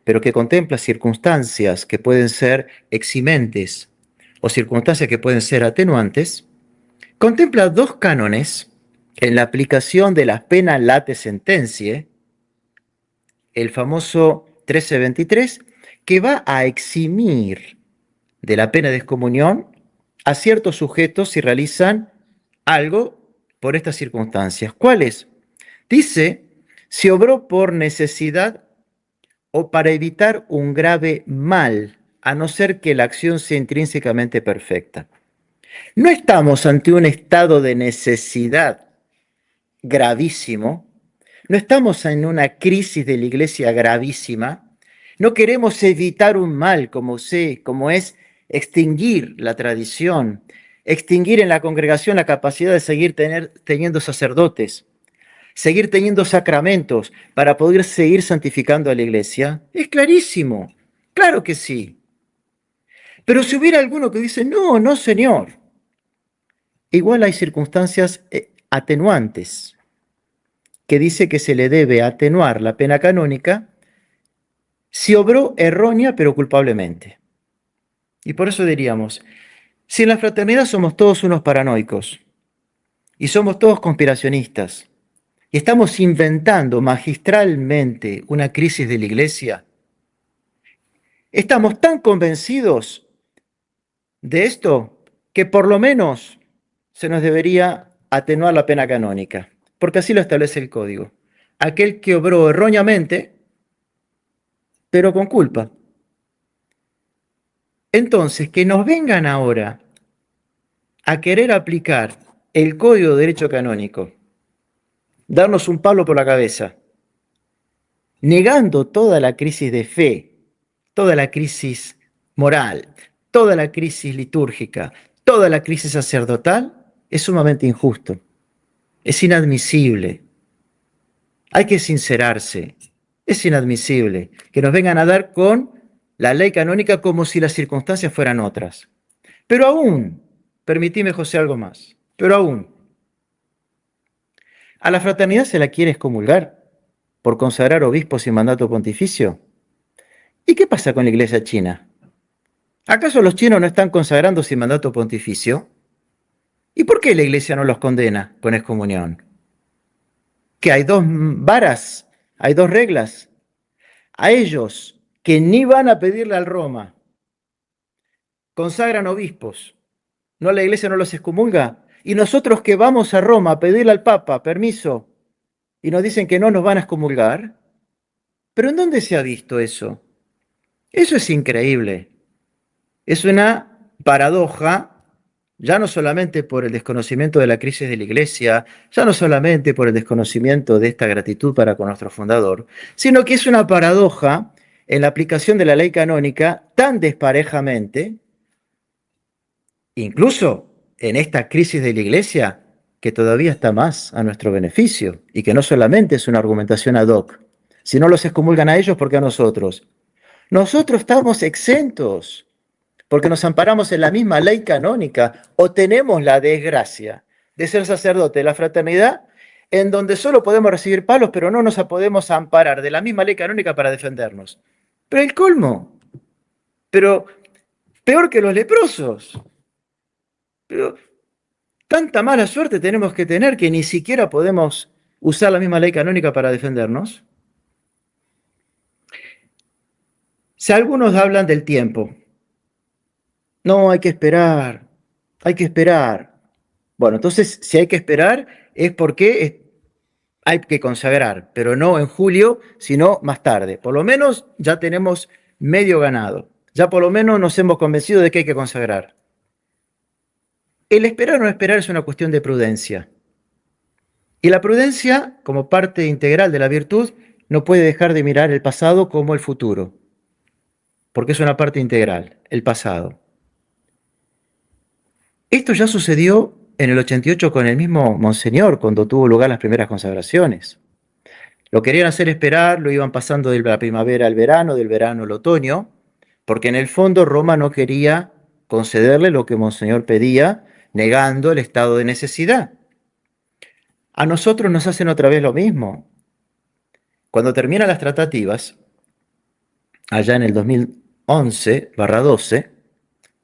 pero que contempla circunstancias que pueden ser eximentes o circunstancias que pueden ser atenuantes, contempla dos cánones en la aplicación de las penas late sententiae, el famoso 1323, que va a eximir de la pena de excomunión a ciertos sujetos si realizan algo por estas circunstancias. ¿Cuáles? Dice, si obró por necesidad o para evitar un grave mal, a no ser que la acción sea intrínsecamente perfecta. No estamos ante un estado de necesidad gravísimo, no estamos en una crisis de la iglesia gravísima, No queremos evitar un mal como es extinguir la tradición, extinguir en la congregación la capacidad de seguir teniendo sacerdotes, seguir teniendo sacramentos para poder seguir santificando a la iglesia. Es clarísimo, claro que sí. Pero si hubiera alguno que dice, no, no, señor, igual hay circunstancias atenuantes, que dice que se le debe atenuar la pena canónica si obró errónea pero culpablemente. Y por eso diríamos, si en la fraternidad somos todos unos paranoicos y somos todos conspiracionistas y estamos inventando magistralmente una crisis de la iglesia, estamos tan convencidos de esto que por lo menos se nos debería atenuar la pena canónica, porque así lo establece el código. Aquel que obró erróneamente, pero con culpa. Entonces, que nos vengan ahora a querer aplicar el Código de Derecho Canónico, darnos un palo por la cabeza, negando toda la crisis de fe, toda la crisis moral, toda la crisis litúrgica, toda la crisis sacerdotal, es sumamente injusto, es inadmisible. Hay que sincerarse, es inadmisible que nos vengan a dar con la ley canónica como si las circunstancias fueran otras. Pero aún, permitime, José, algo más, pero aún, a la fraternidad se la quiere excomulgar por consagrar obispos sin mandato pontificio. ¿Y qué pasa con la iglesia china? ¿Acaso los chinos no están consagrando sin mandato pontificio? ¿Y por qué la iglesia no los condena con excomunión? ¿Que hay dos varas? ¿Hay dos reglas? A ellos que ni van a pedirle al Roma, consagran obispos, ¿no la iglesia no los excomulga? Y nosotros que vamos a Roma a pedirle al Papa permiso y nos dicen que no nos van a excomulgar. ¿Pero en dónde se ha visto eso? Eso es increíble. Es una paradoja, ya no solamente por el desconocimiento de la crisis de la iglesia, ya no solamente por el desconocimiento de esta gratitud para con nuestro fundador, sino que es una paradoja en la aplicación de la ley canónica tan desparejamente, incluso en esta crisis de la iglesia, que todavía está más a nuestro beneficio y que no solamente es una argumentación ad hoc. Si no los excomulgan a ellos, ¿por qué a nosotros? Nosotros estamos exentos porque nos amparamos en la misma ley canónica o tenemos la desgracia de ser sacerdote de la fraternidad en donde solo podemos recibir palos, pero no nos podemos amparar de la misma ley canónica para defendernos. Pero el colmo, pero peor que los leprosos. Pero tanta mala suerte tenemos que tener que ni siquiera podemos usar la misma ley canónica para defendernos. Si algunos hablan del tiempo, no, hay que esperar, hay que esperar. Bueno, entonces, si hay que esperar, es porque hay que consagrar, pero no en julio, sino más tarde. Por lo menos ya tenemos medio ganado. Ya por lo menos nos hemos convencido de que hay que consagrar. El esperar o no esperar es una cuestión de prudencia. Y la prudencia, como parte integral de la virtud, no puede dejar de mirar el pasado como el futuro, porque es una parte integral, el pasado. Esto ya sucedió en el 88 con el mismo Monseñor, cuando tuvo lugar las primeras consagraciones. Lo querían hacer esperar, lo iban pasando de la primavera al verano, del verano al otoño, porque en el fondo Roma no quería concederle lo que Monseñor pedía, negando el estado de necesidad. A nosotros nos hacen otra vez lo mismo. Cuando terminan las tratativas, allá en el 2011/12,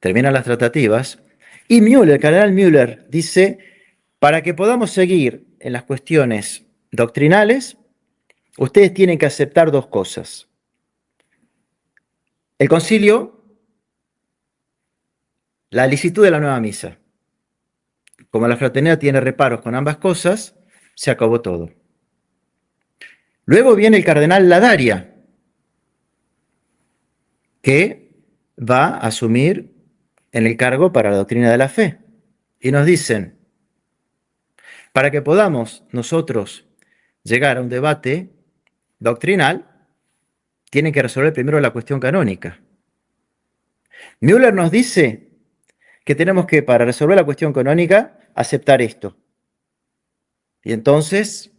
terminan las tratativas, y Müller, el cardenal Müller, dice, para que podamos seguir en las cuestiones doctrinales, ustedes tienen que aceptar dos cosas. El concilio, la licitud de la nueva misa. Como la fraternidad tiene reparos con ambas cosas, se acabó todo. Luego viene el cardenal Ladaria, que va a asumir en el cargo para la doctrina de la fe. Y nos dicen, para que podamos nosotros llegar a un debate doctrinal, tienen que resolver primero la cuestión canónica. Müller nos dice que tenemos que, para resolver la cuestión canónica, aceptar esto. Y entonces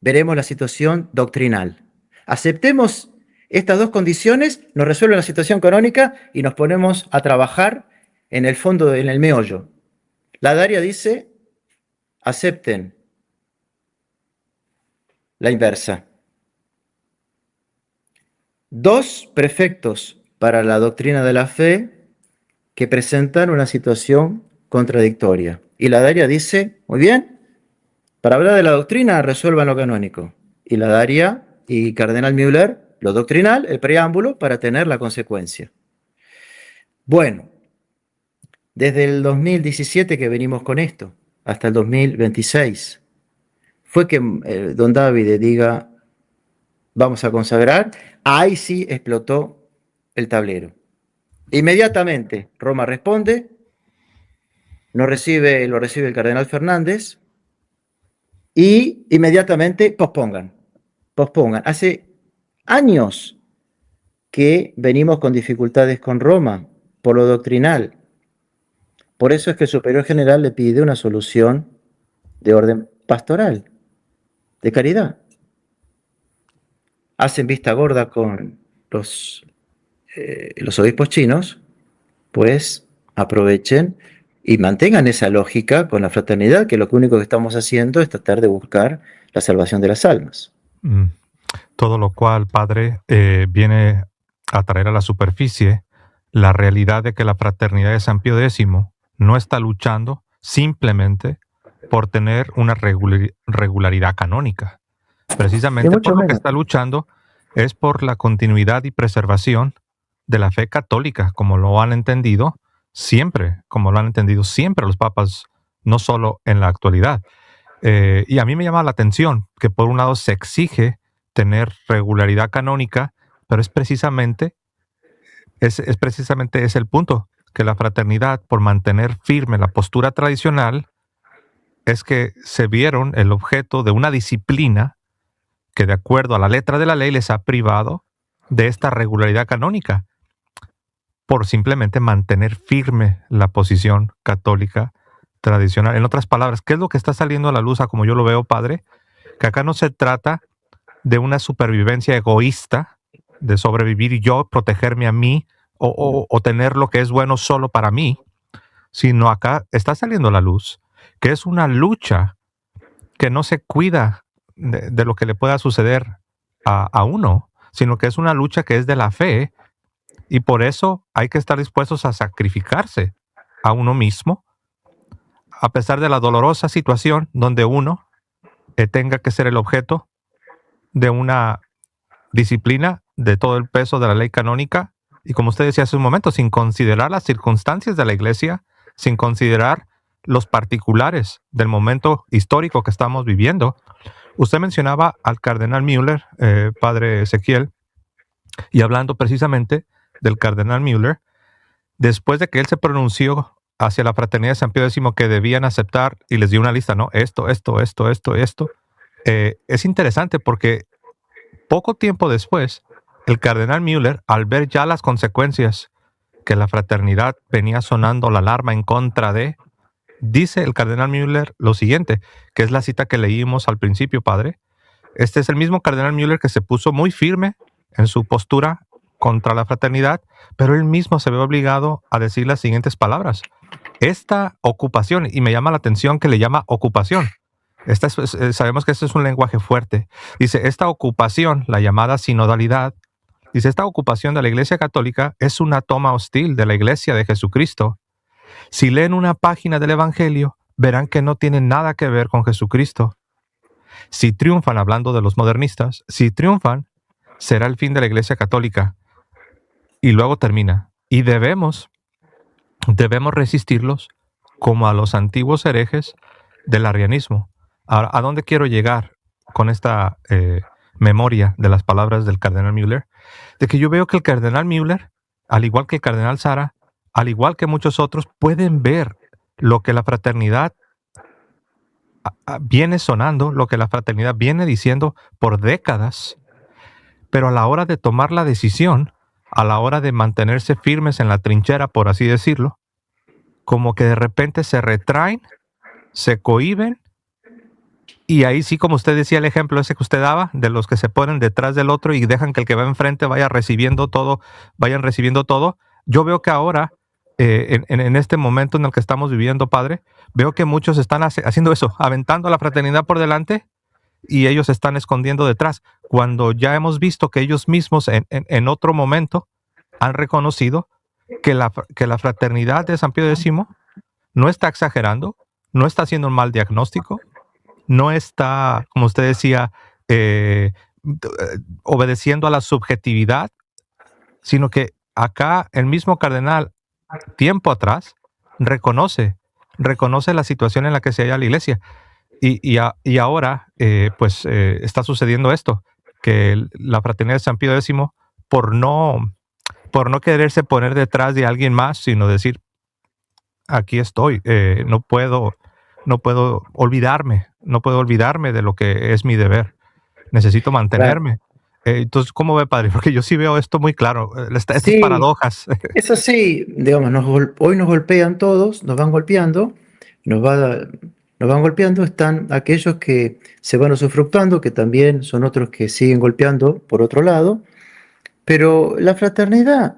veremos la situación doctrinal. Aceptemos estas dos condiciones, nos resuelve la situación canónica y nos ponemos a trabajar en el fondo, en el meollo. La Daria dice, acepten la inversa. Dos prefectos para la doctrina de la fe que presentan una situación contradictoria. Y la Daria dice, muy bien, para hablar de la doctrina resuelvan lo canónico. Y la Daria y Cardenal Müller, lo doctrinal, el preámbulo, para tener la consecuencia. Bueno, desde el 2017 que venimos con esto, hasta el 2026, fue que don David diga, vamos a consagrar, ahí sí explotó el tablero. Inmediatamente Roma responde, lo recibe el cardenal Fernández y inmediatamente pospongan. Hace años que venimos con dificultades con Roma por lo doctrinal. Por eso es que el superior general le pide una solución de orden pastoral, de caridad. Hacen vista gorda con los obispos chinos, pues aprovechen y mantengan esa lógica con la fraternidad, que lo único que estamos haciendo es tratar de buscar la salvación de las almas. Todo lo cual, Padre, viene a traer a la superficie la realidad de que la fraternidad de San Pío X no está luchando simplemente por tener una regularidad canónica. Precisamente por lo que está luchando es por la continuidad y preservación de la fe católica, como lo han entendido siempre los papas, no solo en la actualidad. Y a mí me llama la atención que por un lado se exige tener regularidad canónica, pero es precisamente ese el punto, que la fraternidad, por mantener firme la postura tradicional, es que se vieron el objeto de una disciplina que, de acuerdo a la letra de la ley, les ha privado de esta regularidad canónica por simplemente mantener firme la posición católica tradicional. En otras palabras, ¿qué es lo que está saliendo a la luz, a como yo lo veo, Padre? Que acá no se trata de una supervivencia egoísta, de sobrevivir y yo protegerme a mí o tener lo que es bueno solo para mí, sino acá está saliendo a la luz que es una lucha que no se cuida de lo que le pueda suceder a uno, sino que es una lucha que es de la fe, y por eso hay que estar dispuestos a sacrificarse a uno mismo, a pesar de la dolorosa situación donde uno tenga que ser el objeto de una disciplina de todo el peso de la ley canónica, y como usted decía hace un momento, sin considerar las circunstancias de la iglesia, sin considerar los particulares del momento histórico que estamos viviendo. Usted mencionaba al cardenal Müller, padre Ezequiel, y hablando precisamente del cardenal Müller, después de que él se pronunció hacia la fraternidad de San Pío X que debían aceptar, y les dio una lista, ¿no? Esto. Es interesante porque poco tiempo después, el cardenal Müller, al ver ya las consecuencias que la fraternidad venía sonando la alarma en contra de, dice el cardenal Müller lo siguiente, que es la cita que leímos al principio, padre. Este es el mismo cardenal Müller que se puso muy firme en su postura contra la fraternidad, pero él mismo se ve obligado a decir las siguientes palabras. Esta ocupación, y me llama la atención que le llama ocupación, sabemos que este es un lenguaje fuerte. Dice, esta ocupación, la llamada sinodalidad, dice, esta ocupación de la Iglesia Católica es una toma hostil de la Iglesia de Jesucristo. Si leen una página del Evangelio, verán que no tiene nada que ver con Jesucristo. Si triunfan, hablando de los modernistas, si triunfan, será el fin de la Iglesia Católica. Y luego termina, y debemos resistirlos como a los antiguos herejes del arrianismo. Ahora, ¿a dónde quiero llegar con esta memoria de las palabras del cardenal Müller? De que yo veo que el cardenal Müller, al igual que el cardenal Sara, al igual que muchos otros, pueden ver lo que la fraternidad viene sonando, lo que la fraternidad viene diciendo por décadas, pero a la hora de tomar la decisión, a la hora de mantenerse firmes en la trinchera, por así decirlo, como que de repente se retraen, se cohíben, y ahí sí, como usted decía, el ejemplo ese que usted daba, de los que se ponen detrás del otro y dejan que el que va enfrente vayan recibiendo todo. Yo veo que ahora, en este momento en el que estamos viviendo, Padre, veo que muchos están haciendo eso, aventando la fraternidad por delante, y ellos se están escondiendo detrás, cuando ya hemos visto que ellos mismos en otro momento han reconocido que la fraternidad de San Pío X no está exagerando, no está haciendo un mal diagnóstico, no está, como usted decía, obedeciendo a la subjetividad, sino que acá el mismo cardenal, tiempo atrás, reconoce la situación en la que se halla la iglesia. Y ahora, está sucediendo esto, que la fraternidad de San Pío X, por no, por no quererse poner detrás de alguien más, sino decir, aquí estoy, no puedo olvidarme de lo que es mi deber, necesito Claro. mantenerme. Entonces, ¿cómo ve, Padre? Porque yo sí veo esto muy claro, estas Sí, paradojas. eso sí, digamos, hoy nos golpean todos, nos van golpeando, nos, va- nos van golpeando, están aquellos que se van usufructuando, que también son otros que siguen golpeando por otro lado, pero la fraternidad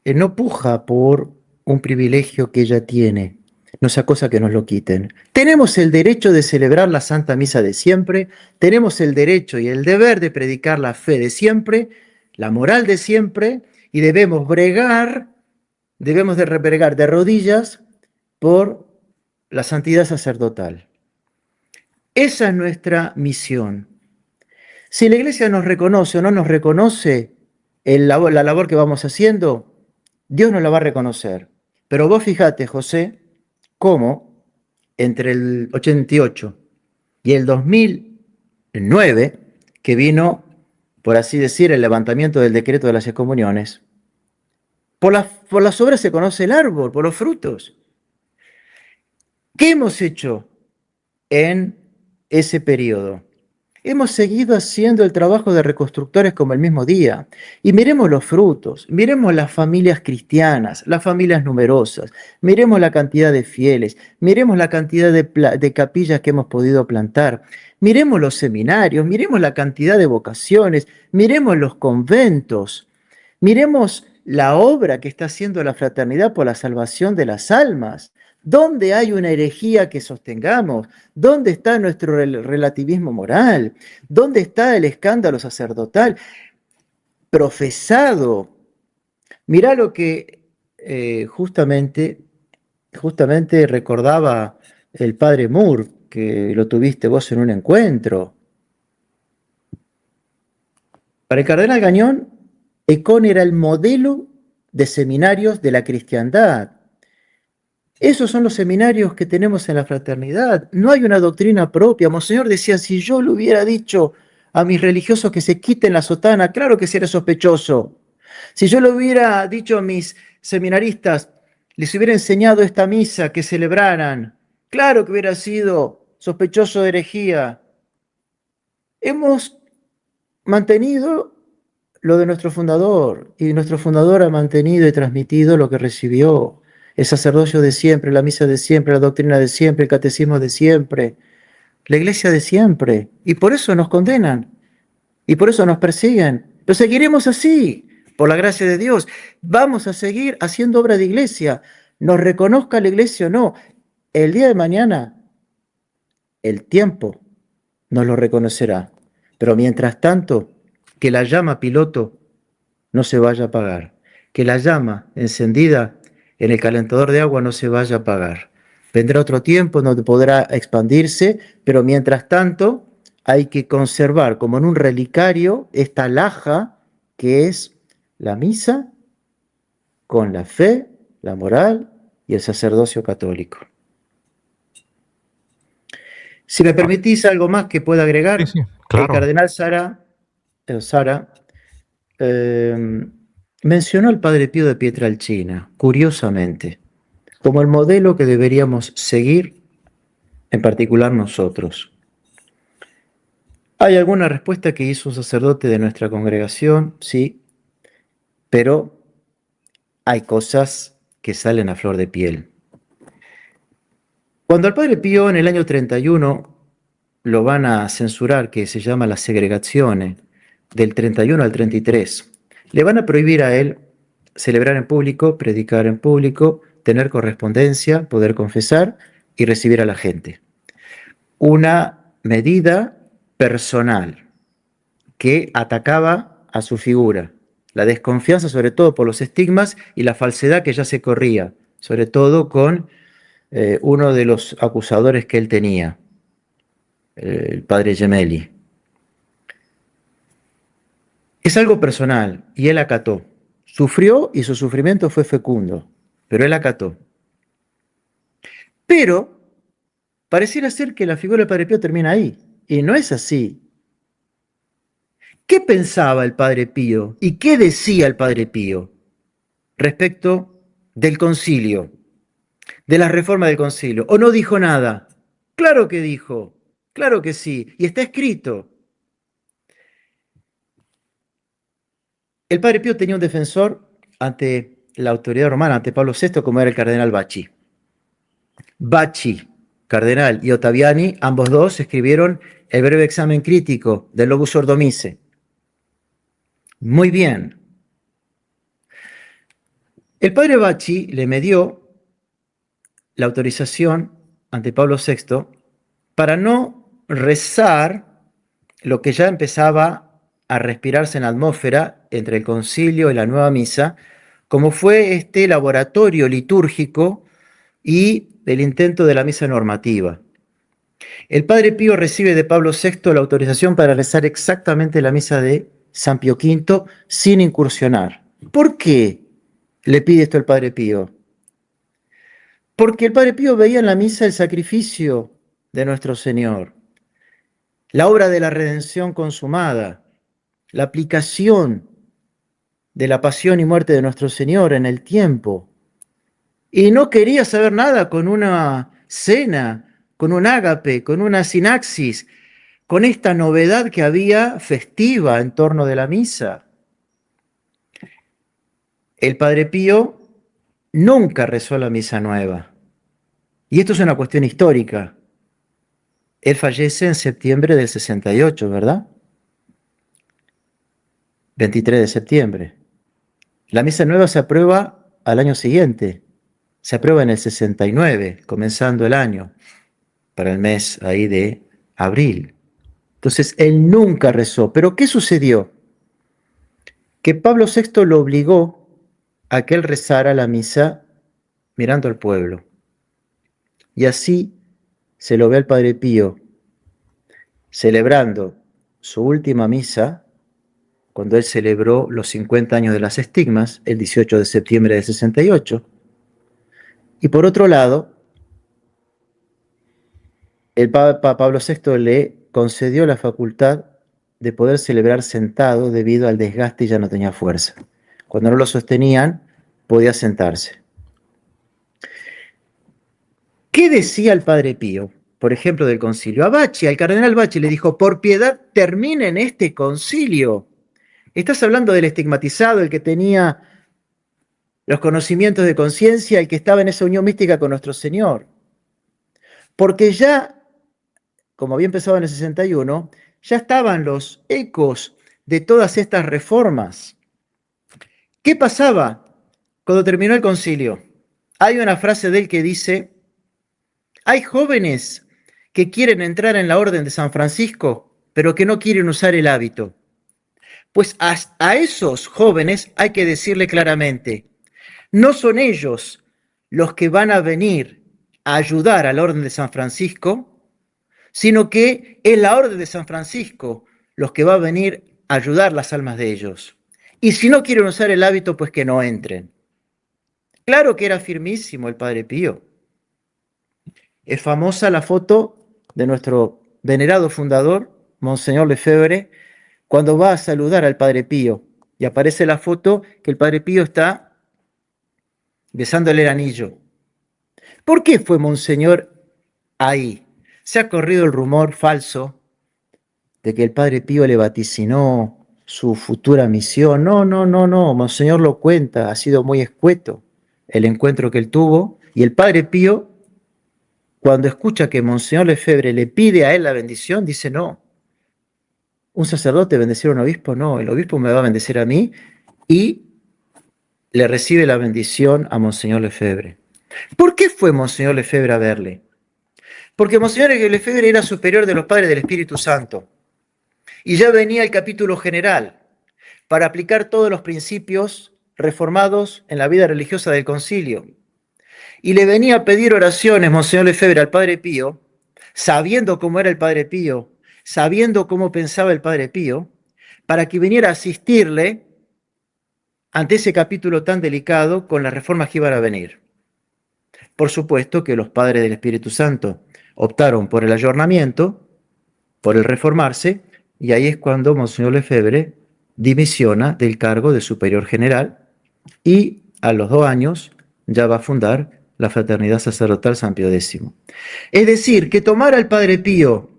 no puja por un privilegio que ella tiene, no sea cosa que nos lo quiten. Tenemos el derecho de celebrar la Santa Misa de siempre, tenemos el derecho y el deber de predicar la fe de siempre, la moral de siempre, y debemos de bregar de rodillas por la santidad sacerdotal. Esa es nuestra misión. Si la Iglesia nos reconoce o no nos reconoce la labor que vamos haciendo, Dios nos la va a reconocer. Pero vos fijate, José, cómo entre el 88 y el 2009, que vino, por así decir, el levantamiento del decreto de las excomuniones, por las obras se conoce el árbol, por los frutos. ¿Qué hemos hecho en ese periodo? Hemos seguido haciendo el trabajo de reconstructores como el mismo día. Y miremos los frutos, miremos las familias cristianas, las familias numerosas, miremos la cantidad de fieles, miremos la cantidad de capillas que hemos podido plantar, miremos los seminarios, miremos la cantidad de vocaciones, miremos los conventos, miremos la obra que está haciendo la fraternidad por la salvación de las almas. ¿Dónde hay una herejía que sostengamos? ¿Dónde está nuestro relativismo moral? ¿Dónde está el escándalo sacerdotal profesado? Mirá lo que justamente recordaba el padre Moore, que lo tuviste vos en un encuentro. Para el cardenal Gañón, Ecón era el modelo de seminarios de la cristiandad. Esos son los seminarios que tenemos en la fraternidad. No hay una doctrina propia. Monseñor decía, si yo le hubiera dicho a mis religiosos que se quiten la sotana, claro que sería sospechoso. Si yo le hubiera dicho a mis seminaristas, les hubiera enseñado esta misa que celebraran, claro que hubiera sido sospechoso de herejía. Hemos mantenido lo de nuestro fundador, y nuestro fundador ha mantenido y transmitido lo que recibió, el sacerdocio de siempre, la misa de siempre, la doctrina de siempre, el catecismo de siempre, la iglesia de siempre, y por eso nos condenan, y por eso nos persiguen. Lo seguiremos así, por la gracia de Dios. Vamos a seguir haciendo obra de iglesia, nos reconozca la iglesia o no. El día de mañana, el tiempo nos lo reconocerá. Pero mientras tanto, que la llama piloto no se vaya a apagar, que la llama encendida en el calentador de agua no se vaya a apagar. Vendrá otro tiempo donde podrá expandirse, pero mientras tanto hay que conservar como en un relicario esta laja que es la misa con la fe, la moral y el sacerdocio católico. Si me Ah, permitís algo más que pueda sí, agregar, sí, el claro. cardenal Sara eh, mencionó al padre Pío de Pietrelcina, curiosamente, como el modelo que deberíamos seguir, en particular nosotros. Hay alguna respuesta que hizo un sacerdote de nuestra congregación, sí, pero hay cosas que salen a flor de piel. Cuando al Padre Pío en el año 31 lo van a censurar, que se llama la segregazione, del 31 al 33, le van a prohibir a él celebrar en público, predicar en público, tener correspondencia, poder confesar y recibir a la gente. Una medida personal que atacaba a su figura, la desconfianza sobre todo por los estigmas y la falsedad que ya se corría, sobre todo con uno de los acusadores que él tenía, el padre Gemelli. Es algo personal y él acató. Sufrió y su sufrimiento fue fecundo, pero él acató. Pero pareciera ser que la figura del Padre Pío termina ahí, y no es así. ¿Qué pensaba el Padre Pío y qué decía el Padre Pío respecto del concilio, de la reforma del concilio? ¿O no dijo nada? Claro que dijo, claro que sí, y está escrito. El Padre Pío tenía un defensor ante la autoridad romana, ante Pablo VI, como era el cardenal Bacci. Bacci, cardenal, y Ottaviani, ambos dos escribieron el breve examen crítico del Lobus Ordomice. Muy bien. El padre Bacci le medió la autorización ante Pablo VI para no rezar lo que ya empezaba a respirarse en la atmósfera entre el concilio y la nueva misa, como fue este laboratorio litúrgico y el intento de la misa normativa. El padre Pío recibe de Pablo VI la autorización para rezar exactamente la misa de San Pío V sin incursionar. ¿Por qué le pide esto el padre Pío? Porque el padre Pío veía en la misa el sacrificio de nuestro Señor, la obra de la redención consumada, la aplicación de la pasión y muerte de nuestro Señor en el tiempo. Y no quería saber nada con una cena, con un ágape, con una sinaxis, con esta novedad que había festiva en torno de la misa. El Padre Pío nunca rezó la misa nueva. Y esto es una cuestión histórica. Él fallece en septiembre del 68, ¿verdad? 23 de septiembre. La misa nueva se aprueba al año siguiente. Se aprueba en el 69, comenzando el año, para el mes ahí de abril. Entonces, él nunca rezó. ¿Pero qué sucedió? Que Pablo VI lo obligó a que él rezara la misa mirando al pueblo. Y así se lo ve al Padre Pío celebrando su última misa, cuando él celebró los 50 años de las estigmas, el 18 de septiembre de 68. Y por otro lado, el Papa Pablo VI le concedió la facultad de poder celebrar sentado debido al desgaste y ya no tenía fuerza. Cuando no lo sostenían, podía sentarse. ¿Qué decía el Padre Pío, por ejemplo, del concilio? A Bacci, al cardenal Bacci, le dijo: por piedad terminen este concilio. Estás hablando del estigmatizado, el que tenía los conocimientos de conciencia, el que estaba en esa unión mística con nuestro Señor. Porque ya, como había empezado en el 61, ya estaban los ecos de todas estas reformas. ¿Qué pasaba cuando terminó el concilio? Hay una frase de él que dice: hay jóvenes que quieren entrar en la orden de San Francisco, pero que no quieren usar el hábito. Pues a esos jóvenes hay que decirle claramente: no son ellos los que van a venir a ayudar a la orden de San Francisco, sino que es la orden de San Francisco los que va a venir a ayudar las almas de ellos. Y si no quieren usar el hábito, pues que no entren. Claro que era firmísimo el Padre Pío. Es famosa la foto de nuestro venerado fundador, Monseñor Lefebvre, cuando va a saludar al Padre Pío. Y aparece la foto que el Padre Pío está besándole el anillo. ¿Por qué fue Monseñor ahí? Se ha corrido el rumor falso de que el Padre Pío le vaticinó su futura misión. No, no, no, no, Monseñor lo cuenta, ha sido muy escueto el encuentro que él tuvo, y el Padre Pío, cuando escucha que Monseñor Lefebvre le pide a él la bendición, dice, no, un sacerdote bendecir a un obispo, no, el obispo me va a bendecir a mí, y le recibe la bendición a Monseñor Lefebvre. ¿Por qué fue Monseñor Lefebvre a verle? Porque Monseñor Lefebvre era superior de los padres del Espíritu Santo, y ya venía el capítulo general para aplicar todos los principios reformados en la vida religiosa del concilio. Y le venía a pedir oraciones, Monseñor Lefebvre, al Padre Pío, sabiendo cómo era el Padre Pío, sabiendo cómo pensaba el Padre Pío, para que viniera a asistirle ante ese capítulo tan delicado con las reformas que iban a venir. Por supuesto que los padres del Espíritu Santo optaron por el ayornamiento, por el reformarse, y ahí es cuando Monseñor Lefebvre dimisiona del cargo de superior general y a los 2 años ya va a fundar la Fraternidad Sacerdotal San Pío X. Es decir, que tomar al Padre Pío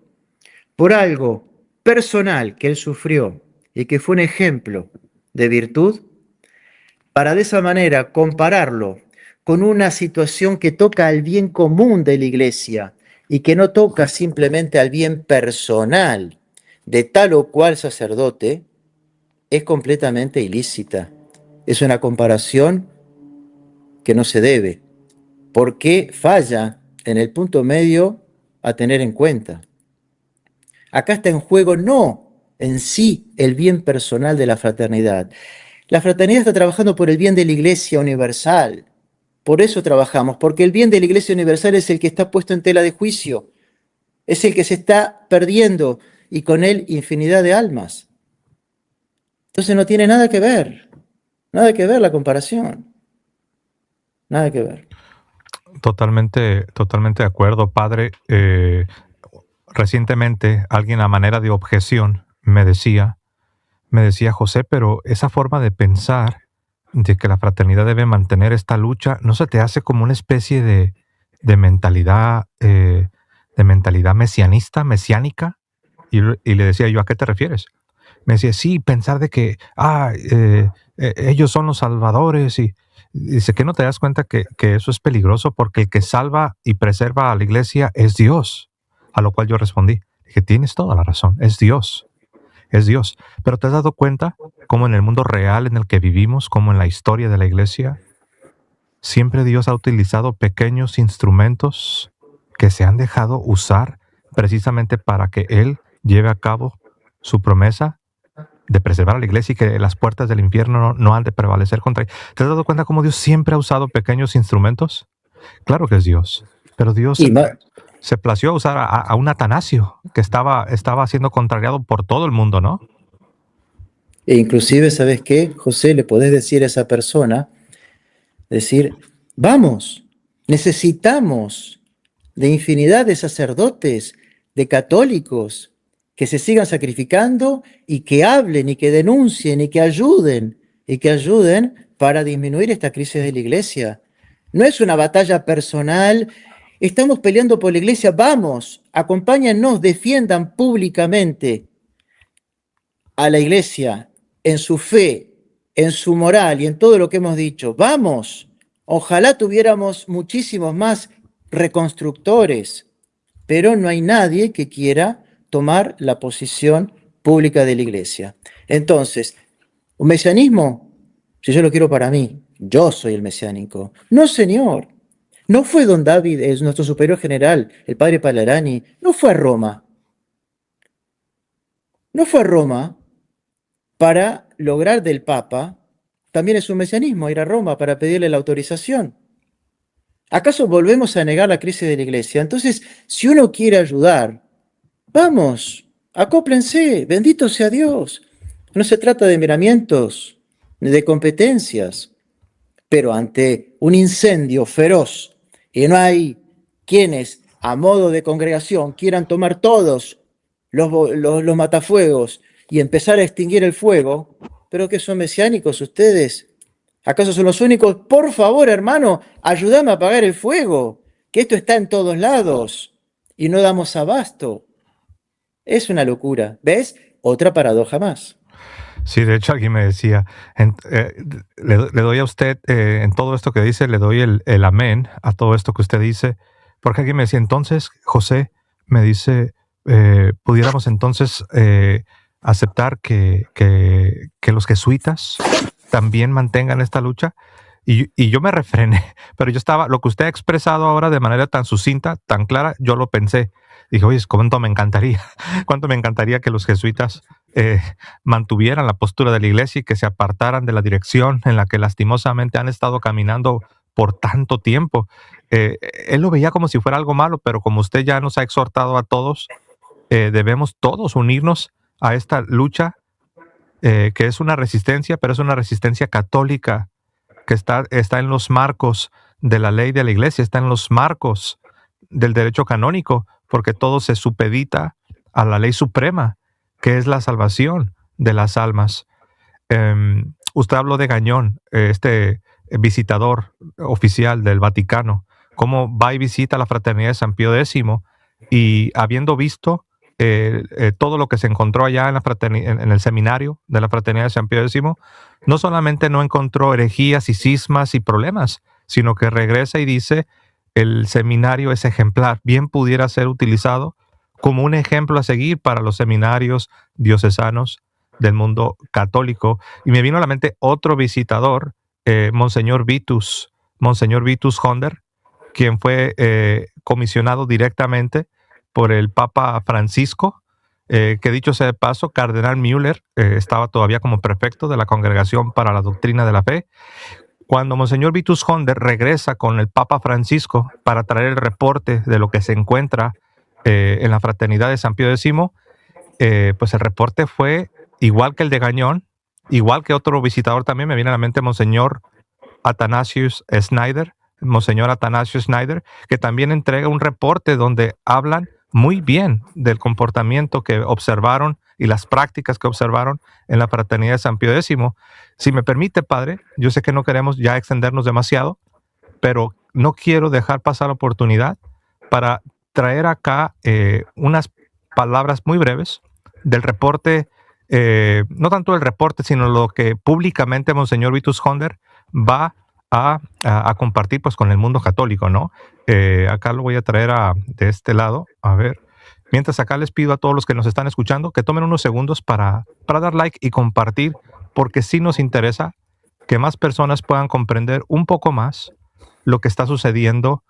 por algo personal que él sufrió y que fue un ejemplo de virtud, para de esa manera compararlo con una situación que toca al bien común de la Iglesia y que no toca simplemente al bien personal de tal o cual sacerdote, es completamente ilícita. Es una comparación que no se debe, porque falla en el punto medio a tener en cuenta. Acá está en juego no en sí el bien personal de la fraternidad. La fraternidad está trabajando por el bien de la Iglesia universal. Por eso trabajamos, porque el bien de la Iglesia universal es el que está puesto en tela de juicio, es el que se está perdiendo y con él infinidad de almas. Entonces no tiene nada que ver la comparación, nada que ver. Totalmente, totalmente de acuerdo, padre. Recientemente alguien a manera de objeción me decía, José, pero esa forma de pensar de que la fraternidad debe mantener esta lucha, ¿no se te hace como una especie de mentalidad mesiánica? Y le decía yo, ¿a qué te refieres? Me decía, sí, pensar de que ellos son los salvadores y dice que no te das cuenta que eso es peligroso porque el que salva y preserva a la iglesia es Dios. A lo cual yo respondí, dije, tienes toda la razón, es Dios, es Dios. Pero ¿te has dado cuenta cómo en el mundo real en el que vivimos, como en la historia de la iglesia, siempre Dios ha utilizado pequeños instrumentos que se han dejado usar precisamente para que Él lleve a cabo su promesa de preservar a la iglesia y que las puertas del infierno no han de prevalecer contra ella? ¿Te has dado cuenta cómo Dios siempre ha usado pequeños instrumentos? Claro que es Dios, pero Dios se plació a usar a un Atanasio que estaba siendo contrariado por todo el mundo, ¿no? E inclusive, ¿sabes qué, José? Le podés decir a esa persona, decir, vamos, necesitamos de infinidad de sacerdotes, de católicos, que se sigan sacrificando y que hablen y que denuncien y que ayuden para disminuir esta crisis de la iglesia. No es una batalla personal, estamos peleando por la iglesia, vamos, acompáñennos, defiendan públicamente a la iglesia en su fe, en su moral y en todo lo que hemos dicho. Vamos, ojalá tuviéramos muchísimos más reconstructores, pero no hay nadie que quiera tomar la posición pública de la iglesia. Entonces, ¿un mesianismo? Si yo lo quiero para mí, yo soy el mesiánico. No, señor. No fue don David, es nuestro superior general, el padre Palarani, no fue a Roma. No fue a Roma para lograr del Papa, también es un mesianismo ir a Roma para pedirle la autorización. ¿Acaso volvemos a negar la crisis de la iglesia? Entonces, si uno quiere ayudar, vamos, acóplense, bendito sea Dios. No se trata de miramientos, ni de competencias, pero ante un incendio feroz y no hay quienes a modo de congregación quieran tomar todos los matafuegos y empezar a extinguir el fuego, pero que son mesiánicos ustedes. ¿Acaso son los únicos? Por favor, hermano, ayúdame a apagar el fuego, que esto está en todos lados y no damos abasto. Es una locura. ¿Ves? Otra paradoja más. Sí, de hecho alguien me decía, le doy a usted, en todo esto que dice, le doy el amén a todo esto que usted dice, porque alguien me decía, entonces, José, me dice, pudiéramos entonces aceptar que los jesuitas también mantengan esta lucha. Y yo me refrené, pero yo estaba, lo que usted ha expresado ahora de manera tan sucinta, tan clara, yo lo pensé. Dije, oye, cuánto me encantaría, cuánto me encantaría que los jesuitas mantuvieran la postura de la iglesia y que se apartaran de la dirección en la que lastimosamente han estado caminando por tanto tiempo. Él lo veía como si fuera algo malo, pero como usted ya nos ha exhortado a todos, debemos todos unirnos a esta lucha, que es una resistencia, pero es una resistencia católica que está en los marcos de la ley de la iglesia, está en los marcos del derecho canónico, porque todo se supedita a la ley suprema, que es la salvación de las almas. Usted habló de Gañón, este visitador oficial del Vaticano, cómo va y visita la fraternidad de San Pío X, y habiendo visto todo lo que se encontró allá en el seminario de la fraternidad de San Pío X, no solamente no encontró herejías y cismas y problemas, sino que regresa y dice, el seminario es ejemplar, bien pudiera ser utilizado como un ejemplo a seguir para los seminarios diocesanos del mundo católico. Y me vino a la mente otro visitador, Monseñor Vitus Honder, quien fue comisionado directamente por el Papa Francisco, que dicho sea de paso, Cardenal Müller estaba todavía como prefecto de la Congregación para la Doctrina de la Fe. Cuando Monseñor Vitus Honder regresa con el Papa Francisco para traer el reporte de lo que se encuentra en la fraternidad de San Pío X, pues el reporte fue igual que el de Gañón, igual que otro visitador también, me viene a la mente Monseñor Athanasius Schneider, que también entrega un reporte donde hablan muy bien del comportamiento que observaron y las prácticas que observaron en la fraternidad de San Pío X. Si me permite, padre, yo sé que no queremos ya extendernos demasiado, pero no quiero dejar pasar la oportunidad para traer acá unas palabras muy breves del reporte, no tanto el reporte, sino lo que públicamente Monseñor Vitus Honder va a compartir pues con el mundo católico, ¿no? Acá lo voy a traer de este lado, a ver. Mientras acá les pido a todos los que nos están escuchando que tomen unos segundos para dar like y compartir, porque sí nos interesa que más personas puedan comprender un poco más lo que está sucediendo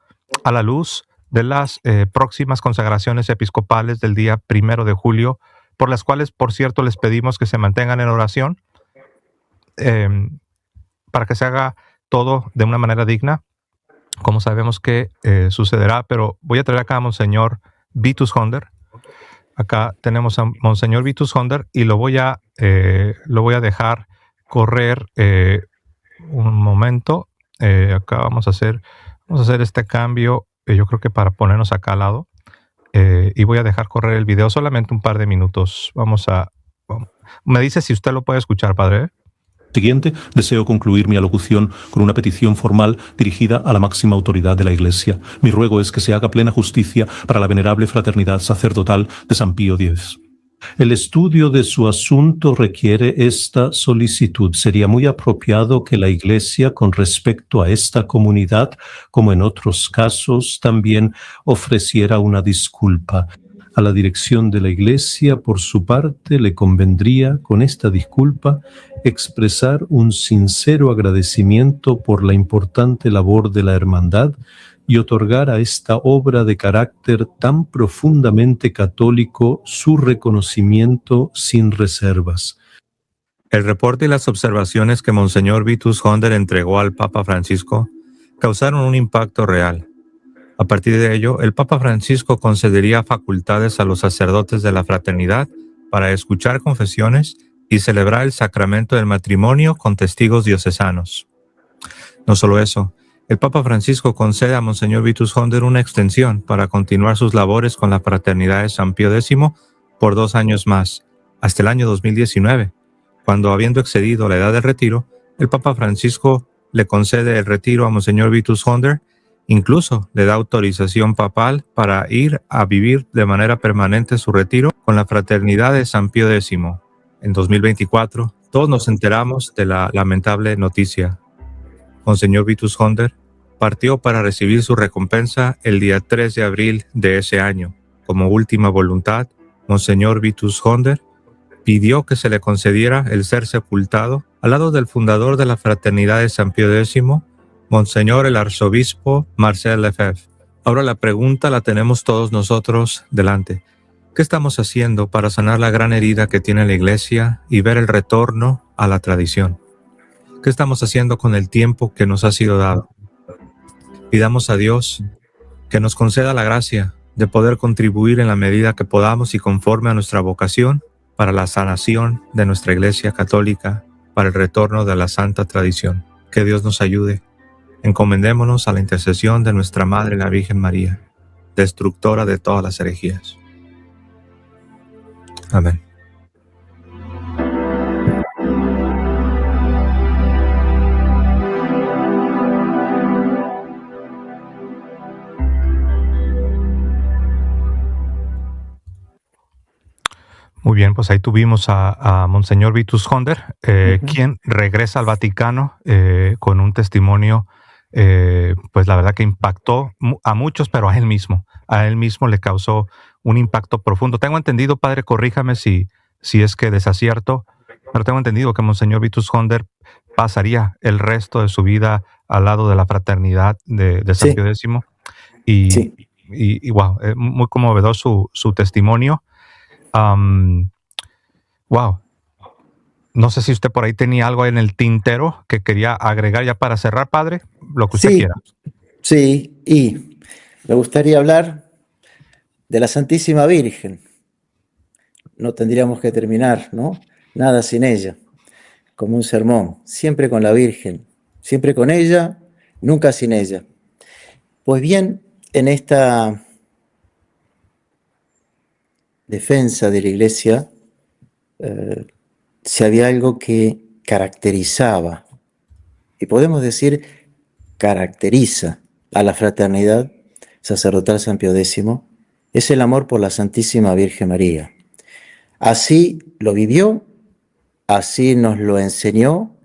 a la luz de las próximas consagraciones episcopales del día 1 de julio, por las cuales, por cierto, les pedimos que se mantengan en oración para que se haga todo de una manera digna, como sabemos que sucederá. Pero voy a traer acá a Monseñor Vitus Honder. Acá tenemos a Monseñor Vitus Honder y lo voy a dejar correr un momento. Acá vamos a hacer este cambio, yo creo que para ponernos acá al lado. Y voy a dejar correr el video solamente un par de minutos. Me dice si usted lo puede escuchar, padre. Siguiente, deseo concluir mi alocución con una petición formal dirigida a la máxima autoridad de la Iglesia. Mi ruego es que se haga plena justicia para la venerable fraternidad sacerdotal de San Pío X. El estudio de su asunto requiere esta solicitud. Sería muy apropiado que la Iglesia, con respecto a esta comunidad, como en otros casos, también ofreciera una disculpa. A la dirección de la Iglesia, por su parte, le convendría, con esta disculpa, expresar un sincero agradecimiento por la importante labor de la hermandad y otorgar a esta obra de carácter tan profundamente católico su reconocimiento sin reservas. El reporte y las observaciones que Monseñor Vitus Honder entregó al Papa Francisco causaron un impacto real. A partir de ello, el Papa Francisco concedería facultades a los sacerdotes de la fraternidad para escuchar confesiones y celebrar el sacramento del matrimonio con testigos diocesanos. No solo eso, el Papa Francisco concede a Monseñor Vitus Honder una extensión para continuar sus labores con la fraternidad de San Pío X por 2 años más, hasta el año 2019, cuando, habiendo excedido la edad del retiro, el Papa Francisco le concede el retiro a Monseñor Vitus Honder Incluso le da autorización papal para ir a vivir de manera permanente su retiro con la Fraternidad de San Pío X. En 2024, todos nos enteramos de la lamentable noticia. Monseñor Vitus Honder partió para recibir su recompensa el día 3 de abril de ese año. Como última voluntad, Monseñor Vitus Honder pidió que se le concediera el ser sepultado al lado del fundador de la Fraternidad de San Pío X, Monseñor el Arzobispo Marcel Lefebvre. Ahora la pregunta la tenemos todos nosotros delante. ¿Qué estamos haciendo para sanar la gran herida que tiene la Iglesia y ver el retorno a la tradición? ¿Qué estamos haciendo con el tiempo que nos ha sido dado? Pidamos a Dios que nos conceda la gracia de poder contribuir en la medida que podamos y conforme a nuestra vocación para la sanación de nuestra Iglesia Católica, para el retorno de la santa tradición. Que Dios nos ayude. Encomendémonos a la intercesión de nuestra Madre la Virgen María, destructora de todas las herejías. Amén. Muy bien, pues ahí tuvimos a Monseñor Vitus Honder, quien regresa al Vaticano con un testimonio, pues la verdad que impactó a muchos, pero a él mismo le causó un impacto profundo. Tengo entendido, padre, corríjame si es que desacierto, pero tengo entendido que Monseñor Vitus Honder pasaría el resto de su vida al lado de la fraternidad de San Pío X. Y wow, muy conmovedor su testimonio. Wow. No sé si usted por ahí tenía algo en el tintero que quería agregar ya para cerrar, padre, lo que usted quiera. Sí, y me gustaría hablar de la Santísima Virgen. No tendríamos que terminar, ¿no? Nada sin ella, como un sermón, siempre con la Virgen, siempre con ella, nunca sin ella. Pues bien, en esta defensa de la Iglesia, si había algo que caracterizaba, y podemos decir caracteriza a la fraternidad sacerdotal San Pío X, es el amor por la Santísima Virgen María. Así lo vivió, así nos lo enseñó,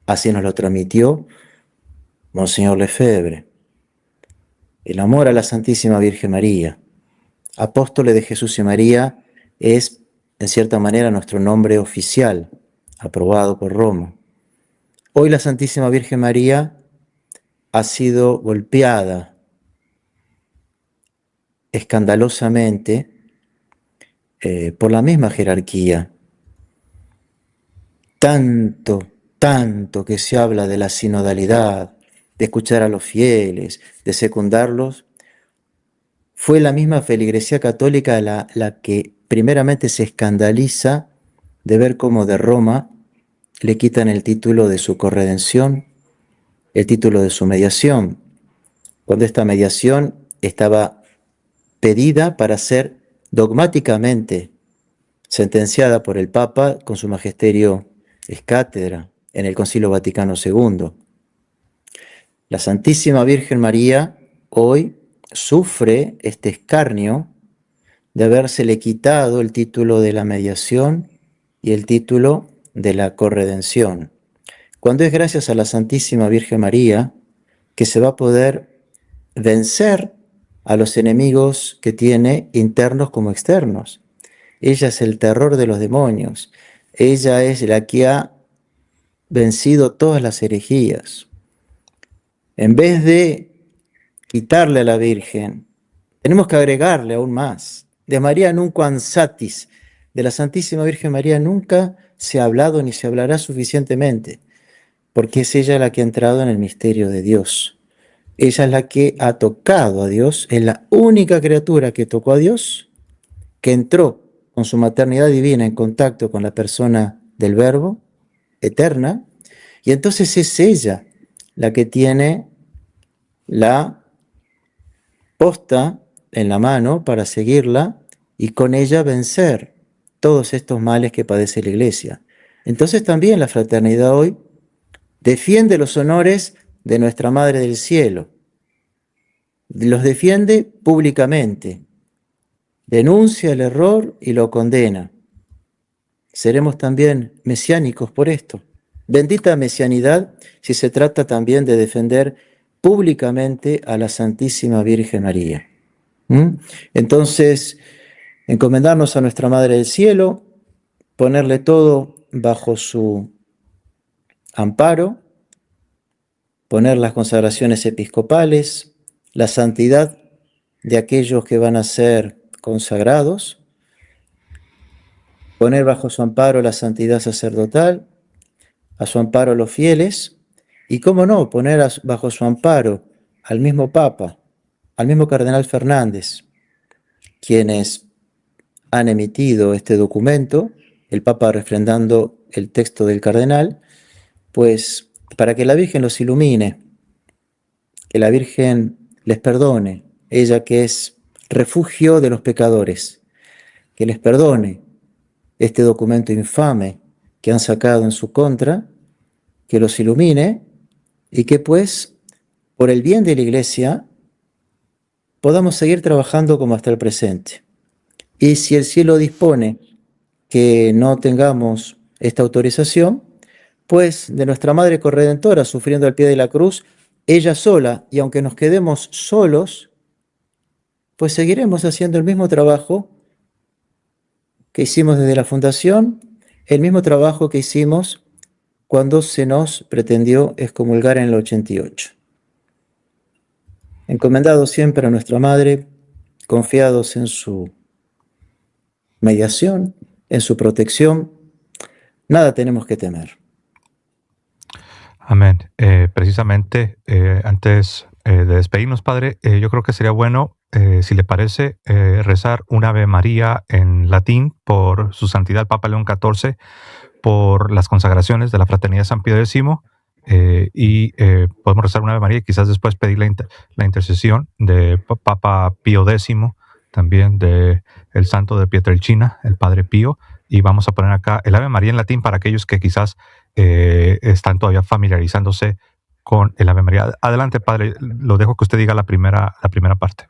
así nos lo transmitió Monseñor Lefebvre. El amor a la Santísima Virgen María. Apóstoles de Jesús y María es, en cierta manera, nuestro nombre oficial, aprobado por Roma. Hoy la Santísima Virgen María ha sido golpeada escandalosamente por la misma jerarquía. Tanto que se habla de la sinodalidad, de escuchar a los fieles, de secundarlos, fue la misma feligresía católica la que primeramente se escandaliza de ver cómo de Roma le quitan el título de su corredención, el título de su mediación, cuando esta mediación estaba pedida para ser dogmáticamente sentenciada por el Papa con su magisterio ex cátedra en el Concilio Vaticano II. La Santísima Virgen María hoy sufre este escarnio de habérsele quitado el título de la mediación y el título de la corredención, cuando es gracias a la Santísima Virgen María que se va a poder vencer a los enemigos que tiene internos como externos. Ella es el terror de los demonios, ella es la que ha vencido todas las herejías. En vez de quitarle a la Virgen, tenemos que agregarle aún más. De María nunquam satis, de la Santísima Virgen María nunca se ha hablado ni se hablará suficientemente, porque es ella la que ha entrado en el misterio de Dios. Ella es la que ha tocado a Dios, es la única criatura que tocó a Dios, que entró con su maternidad divina en contacto con la persona del Verbo, eterna, y entonces es ella la que tiene la posta en la mano para seguirla y con ella vencer todos estos males que padece la Iglesia. Entonces también la fraternidad hoy defiende los honores de nuestra Madre del Cielo. los defiende públicamente, denuncia el error y lo condena. Seremos también mesiánicos por esto. Bendita mesianidad si se trata también de defender públicamente a la Santísima Virgen María. Entonces, encomendarnos a nuestra Madre del Cielo, ponerle todo bajo su amparo, poner las consagraciones episcopales, la santidad de aquellos que van a ser consagrados, poner bajo su amparo la santidad sacerdotal, a su amparo a los fieles, y cómo no, poner bajo su amparo al mismo Papa, al mismo Cardenal Fernández, quienes han emitido este documento, el Papa refrendando el texto del Cardenal, pues para que la Virgen los ilumine, que la Virgen les perdone, ella que es refugio de los pecadores, que les perdone este documento infame que han sacado en su contra, que los ilumine y que pues por el bien de la Iglesia podamos seguir trabajando como hasta el presente. Y si el cielo dispone que no tengamos esta autorización, pues de nuestra Madre Corredentora sufriendo al pie de la cruz, ella sola, y aunque nos quedemos solos, pues seguiremos haciendo el mismo trabajo que hicimos desde la fundación, el mismo trabajo que hicimos cuando se nos pretendió excomulgar en el 88. Encomendados siempre a nuestra Madre, confiados en su mediación, en su protección, nada tenemos que temer. Amén. Precisamente, antes de despedirnos, Padre, yo creo que sería bueno, si le parece, rezar un Ave María en latín por su santidad el Papa León XIV, por las consagraciones de la Fraternidad de San Pío X, y podemos rezar un Ave María y quizás después pedir la intercesión de Papa Pío X, también de el santo de Pietrelcina, el Padre Pío, y vamos a poner acá el Ave María en latín para aquellos que quizás están todavía familiarizándose con el Ave María. Adelante, Padre, lo dejo que usted diga la primera parte.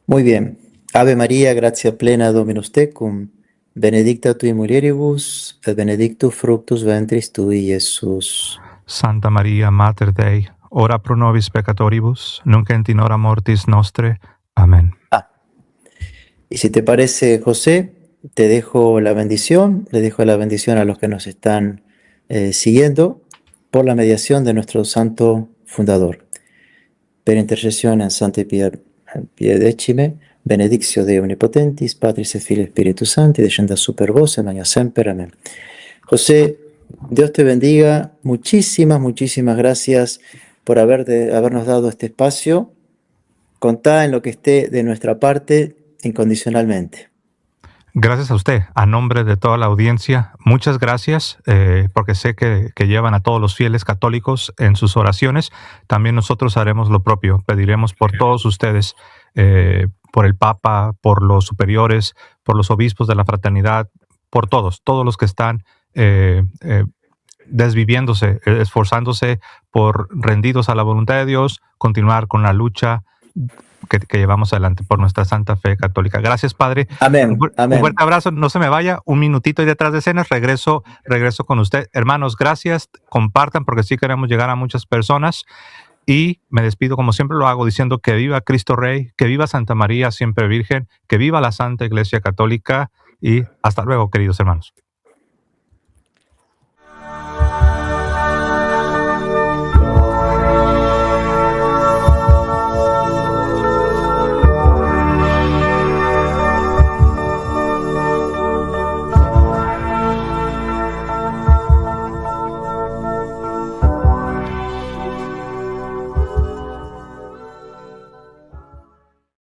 Muy bien. Ave María, gratia plena Dominus tecum, benedicta tui mulieribus, et benedictus fructus ventris tui, Jesús. Santa María, Mater Dei, ora pro nobis peccatoribus, nunc et in hora mortis nostre. Amén. Y si te parece, José, te dejo la bendición, le dejo la bendición a los que nos están siguiendo por la mediación de nuestro santo fundador. Per intercesión en Sancti Piedecime, benedictio Dei omnipotentis, Patris et Filii et Spiritus Sancti, descenda super vos, et magna semper. Amén. José, Dios te bendiga. Muchísimas gracias por habernos dado este espacio. Contá en lo que esté de nuestra parte incondicionalmente. Gracias a usted, a nombre de toda la audiencia, muchas gracias, porque sé que llevan a todos los fieles católicos en sus oraciones. También nosotros haremos lo propio, pediremos por todos ustedes, por el Papa, por los superiores, por los obispos de la fraternidad, por todos los que están desviviéndose, esforzándose por rendidos a la voluntad de Dios, continuar con la lucha que llevamos adelante por nuestra santa fe católica. Gracias, Padre. Amén. Un fuerte abrazo. No se me vaya. Un minutito y detrás de escenas. Regreso con usted. Hermanos, gracias. Compartan porque sí queremos llegar a muchas personas. Y me despido como siempre lo hago diciendo que viva Cristo Rey, que viva Santa María siempre Virgen, que viva la Santa Iglesia Católica y hasta luego, queridos hermanos.